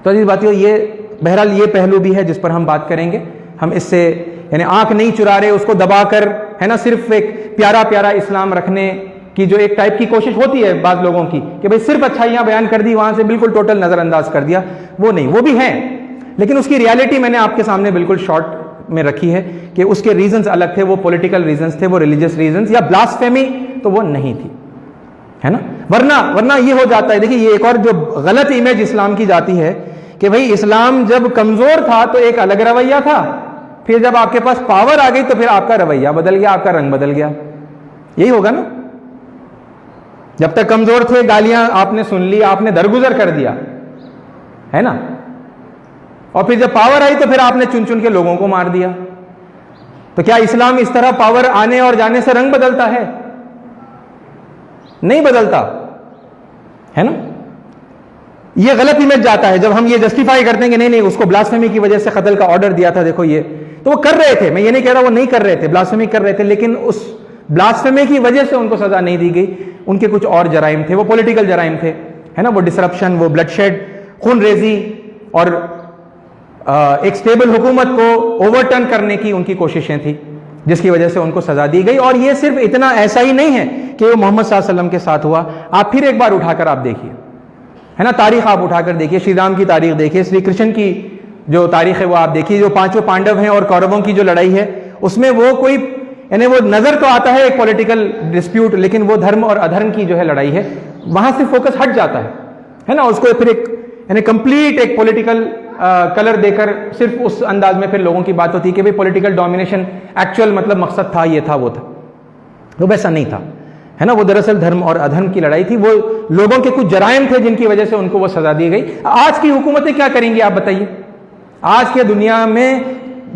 تو عزیز باتیوں، یہ بہرحال یہ پہلو بھی ہے جس پر ہم بات کریں گے۔ ہم اس سے یعنی آنکھ نہیں چرا رہے، اس کو دبا کر، ہے نا، صرف ایک پیارا پیارا اسلام رکھنے کی جو ایک ٹائپ کی کوشش ہوتی ہے بعض لوگوں کی کہ بھائی صرف اچھائیاں بیان کر دی، وہاں سے بالکل ٹوٹل نظر انداز کر دیا، وہ نہیں، وہ بھی ہیں، لیکن اس کی ریالٹی میں نے آپ کے سامنے بالکل شارٹ میں رکھی ہے کہ اس کے ریزنز الگ تھے، وہ پولیٹیکل ریزنز تھے، وہ ریلیجس ریزنز، یا بلاسفیمی تو وہ نہیں تھی، ہے نا۔ ورنہ یہ ہو جاتا ہے، دیکھیے یہ ایک اور جو غلط امیج اسلام کی جاتی ہے کہ بھائی اسلام جب کمزور تھا تو ایک الگ رویہ تھا، پھر جب آپ کے پاس پاور آ گئی تو پھر آپ کا رویہ بدل گیا، آپ کا رنگ بدل گیا، یہی ہوگا نا۔ جب تک کمزور تھے گالیاں آپ نے سن لی، آپ نے درگزر کر دیا، ہے نا، اور پھر جب پاور آئی تو پھر آپ نے چن چن کے لوگوں کو مار دیا۔ تو کیا اسلام اس طرح پاور آنے اور جانے سے رنگ بدلتا ہے؟ نہیں بدلتا، ہے نا۔ یہ غلط امیج جاتا ہے جب ہم یہ جسٹیفائی کرتے ہیں کہ نہیں اس کو بلاسفیمی کی وجہ سے قتل کا آرڈر دیا تھا، دیکھو یہ تو وہ کر رہے تھے، میں یہ نہیں کہہ رہا وہ نہیں کر رہے تھے، بلاسفیمی کر رہے تھے، لیکن اس بلاسفیمی کی وجہ سے ان کو سزا نہیں دی گئی، ان کے کچھ اور جرائم تھے، وہ پولیٹیکل جرائم تھے، ہے نا، وہ ڈسرپشن، وہ بلڈ شیڈ، خون ریزی اور ایک سٹیبل حکومت کو اوور ٹرن کرنے کی ان کی کوششیں تھیں، جس کی وجہ سے ان کو سزا دی گئی. اور یہ صرف اتنا ایسا ہی نہیں ہے کہ وہ محمد صلی اللہ علیہ وسلم کے ساتھ ہوا. آپ پھر ایک بار اٹھا کر آپ دیکھیے، ہے نا، تاریخ آپ اٹھا کر دیکھیے، شری رام کی تاریخ دیکھیے، شری کرشن کی جو تاریخ ہے وہ آپ دیکھیے، جو پانچوں پانڈو ہیں اور کوروں کی جو لڑائی ہے، اس میں وہ کوئی یعنی وہ نظر تو آتا ہے ایک پولیٹیکل ڈسپیوٹ، لیکن وہ دھرم اور ادھرم کی جو ہے لڑائی ہے، وہاں سے فوکس ہٹ جاتا ہے نا. اس کو پھر ایک یعنی کمپلیٹ ایک پولیٹیکل کلر دے کر صرف اس انداز میں پھر لوگوں کی بات ہوتی ہے کہ بھئی پولیٹیکل ڈومینیشن ایکچوئل مطلب مقصد تھا، یہ تھا وہ تھا. وہ ویسا نہیں تھا، ہے نا. وہ دراصل دھرم اور ادھرم کی لڑائی تھی، وہ لوگوں کے کچھ جرائم تھے جن کی وجہ سے ان کو وہ سزا دی گئی. آج کی حکومتیں کیا کریں گی آپ بتائیے؟ آج کے دنیا میں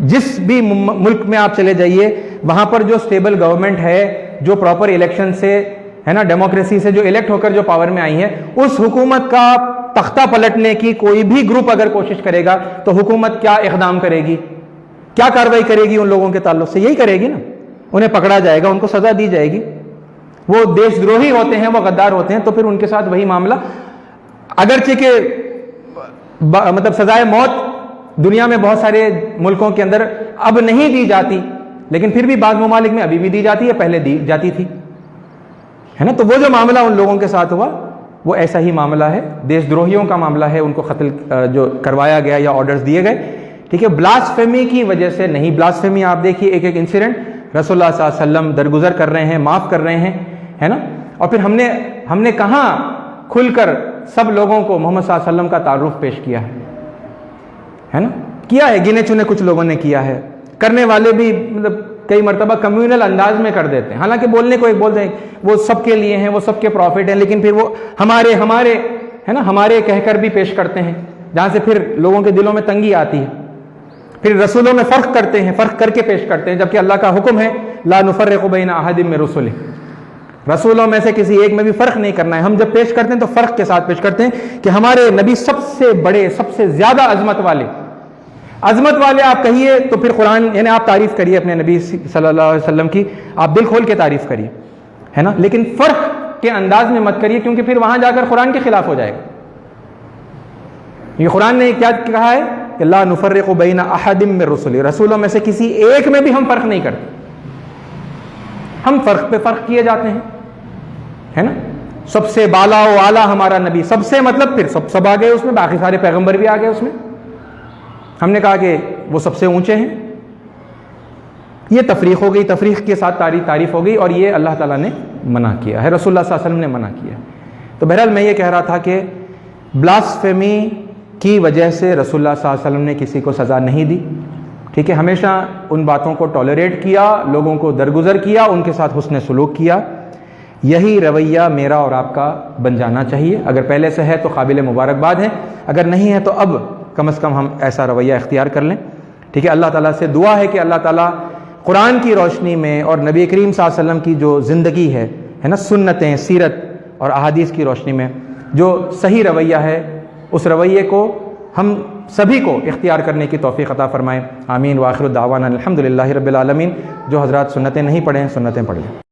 جس بھی ملک میں آپ چلے جائیے، وہاں پر جو سٹیبل گورنمنٹ ہے، جو پراپر الیکشن سے، ہے نا، ڈیموکریسی سے جو الیکٹ ہو کر جو پاور میں آئی ہے، اس حکومت کا تختہ پلٹنے کی کوئی بھی گروپ اگر کوشش کرے گا تو حکومت کیا اقدام کرے گی، کیا کارروائی کرے گی ان لوگوں کے تعلق سے؟ یہی کرے گی نا. انہیں پکڑا جائے گا، ان کو سزا دی جائے گی. وہ دیش دروہی ہوتے ہیں، وہ غدار ہوتے ہیں، تو پھر ان کے ساتھ وہی معاملہ. اگرچہ کہ مطلب سزائے موت دنیا میں بہت سارے ملکوں کے اندر اب نہیں دی جاتی، لیکن پھر بھی بعض ممالک میں ابھی بھی دی جاتی ہے، پہلے دی جاتی تھی، ہے نا. تو وہ جو معاملہ ان لوگوں کے ساتھ ہوا وہ ایسا ہی معاملہ ہے، دیش دروہیوں کا معاملہ ہے. ان کو قتل جو کروایا گیا یا آرڈرز دیے گئے، ٹھیک ہے. بلاسفیمی کی وجہ سے نہیں. بلاسفیمی آپ دیکھیے ایک ایک انسیڈنٹ رسول اللہ صلی اللہ علیہ وسلم درگزر کر رہے ہیں، معاف کر رہے ہیں، ہے نا. اور پھر ہم نے کہاں کھل کر سب لوگوں کو محمد صلی اللہ علیہ وسلم کا تعارف پیش کیا ہے نا. کیا ہے، گنے چنے کچھ لوگوں نے کیا ہے، کرنے والے بھی مطلب کئی مرتبہ کمیونل انداز میں کر دیتے ہیں. حالانکہ بولنے کو ایک بولتے ہیں وہ سب کے لیے ہیں، وہ سب کے پروفٹ ہیں، لیکن پھر وہ ہمارے ہے نا، ہمارے کہہ کر بھی پیش کرتے ہیں، جہاں سے پھر لوگوں کے دلوں میں تنگی آتی ہے. پھر رسولوں میں فرق کرتے ہیں، فرق کر کے پیش کرتے ہیں، جبکہ اللہ کا حکم ہے لا نفرق بین احد من رسلہ، رسولوں میں سے کسی ایک میں بھی فرق نہیں کرنا ہے. ہم جب پیش کرتے ہیں تو فرق کے ساتھ پیش کرتے ہیں کہ ہمارے نبی سب سے بڑے، سب سے زیادہ عظمت والے آپ کہیے تو پھر قرآن، یعنی آپ تعریف کریے اپنے نبی صلی اللہ علیہ وسلم کی، آپ دل کھول کے تعریف کریے، ہے نا. لیکن فرق کے انداز میں مت کریے، کیونکہ پھر وہاں جا کر قرآن کے خلاف ہو جائے گا. یہ قرآن نے کیا کہا ہے کہ لا نفرق بین احد من رسلہ، رسولوں میں سے کسی ایک میں بھی ہم فرق نہیں کرتے. ہم فرق پہ فرق کیے جاتے ہیں، ہے نا. سب سے بالا و اعلیٰ ہمارا نبی، سب سے مطلب پھر سب آ گئے اس میں، باقی سارے پیغمبر بھی آ گئے اس میں. ہم نے کہا کہ وہ سب سے اونچے ہیں. یہ تفریق ہو گئی، تفریق کے ساتھ تعریف ہو گئی، اور یہ اللہ تعالیٰ نے منع کیا ہے، رسول اللہ صلی اللہ علیہ وسلم نے منع کیا ہے. تو بہرحال میں یہ کہہ رہا تھا کہ بلاسفیمی کی وجہ سے رسول اللہ صلی اللہ علیہ وسلم نے کسی کو سزا نہیں دی، ٹھیک ہے. ہمیشہ ان باتوں کو ٹالریٹ کیا، لوگوں کو درگزر کیا، ان کے ساتھ حسن سلوک کیا. یہی رویہ میرا اور آپ کا بن جانا چاہیے. اگر پہلے سے ہے تو قابل مبارکباد ہے، اگر نہیں ہے تو اب کم از کم ہم ایسا رویہ اختیار کر لیں، ٹھیک ہے. اللہ تعالیٰ سے دعا ہے کہ اللہ تعالیٰ قرآن کی روشنی میں اور نبی کریم صلی اللہ علیہ وسلم کی جو زندگی ہے نا، سنتیں، سیرت اور احادیث کی روشنی میں جو صحیح رویہ ہے، اس رویے کو ہم سبھی کو اختیار کرنے کی توفیق عطا فرمائیں. آمین. وآخر دعوانا الحمدللہ رب العالمین. جو حضرات سنتیں نہیں پڑھیں سنتیں پڑھ لیں.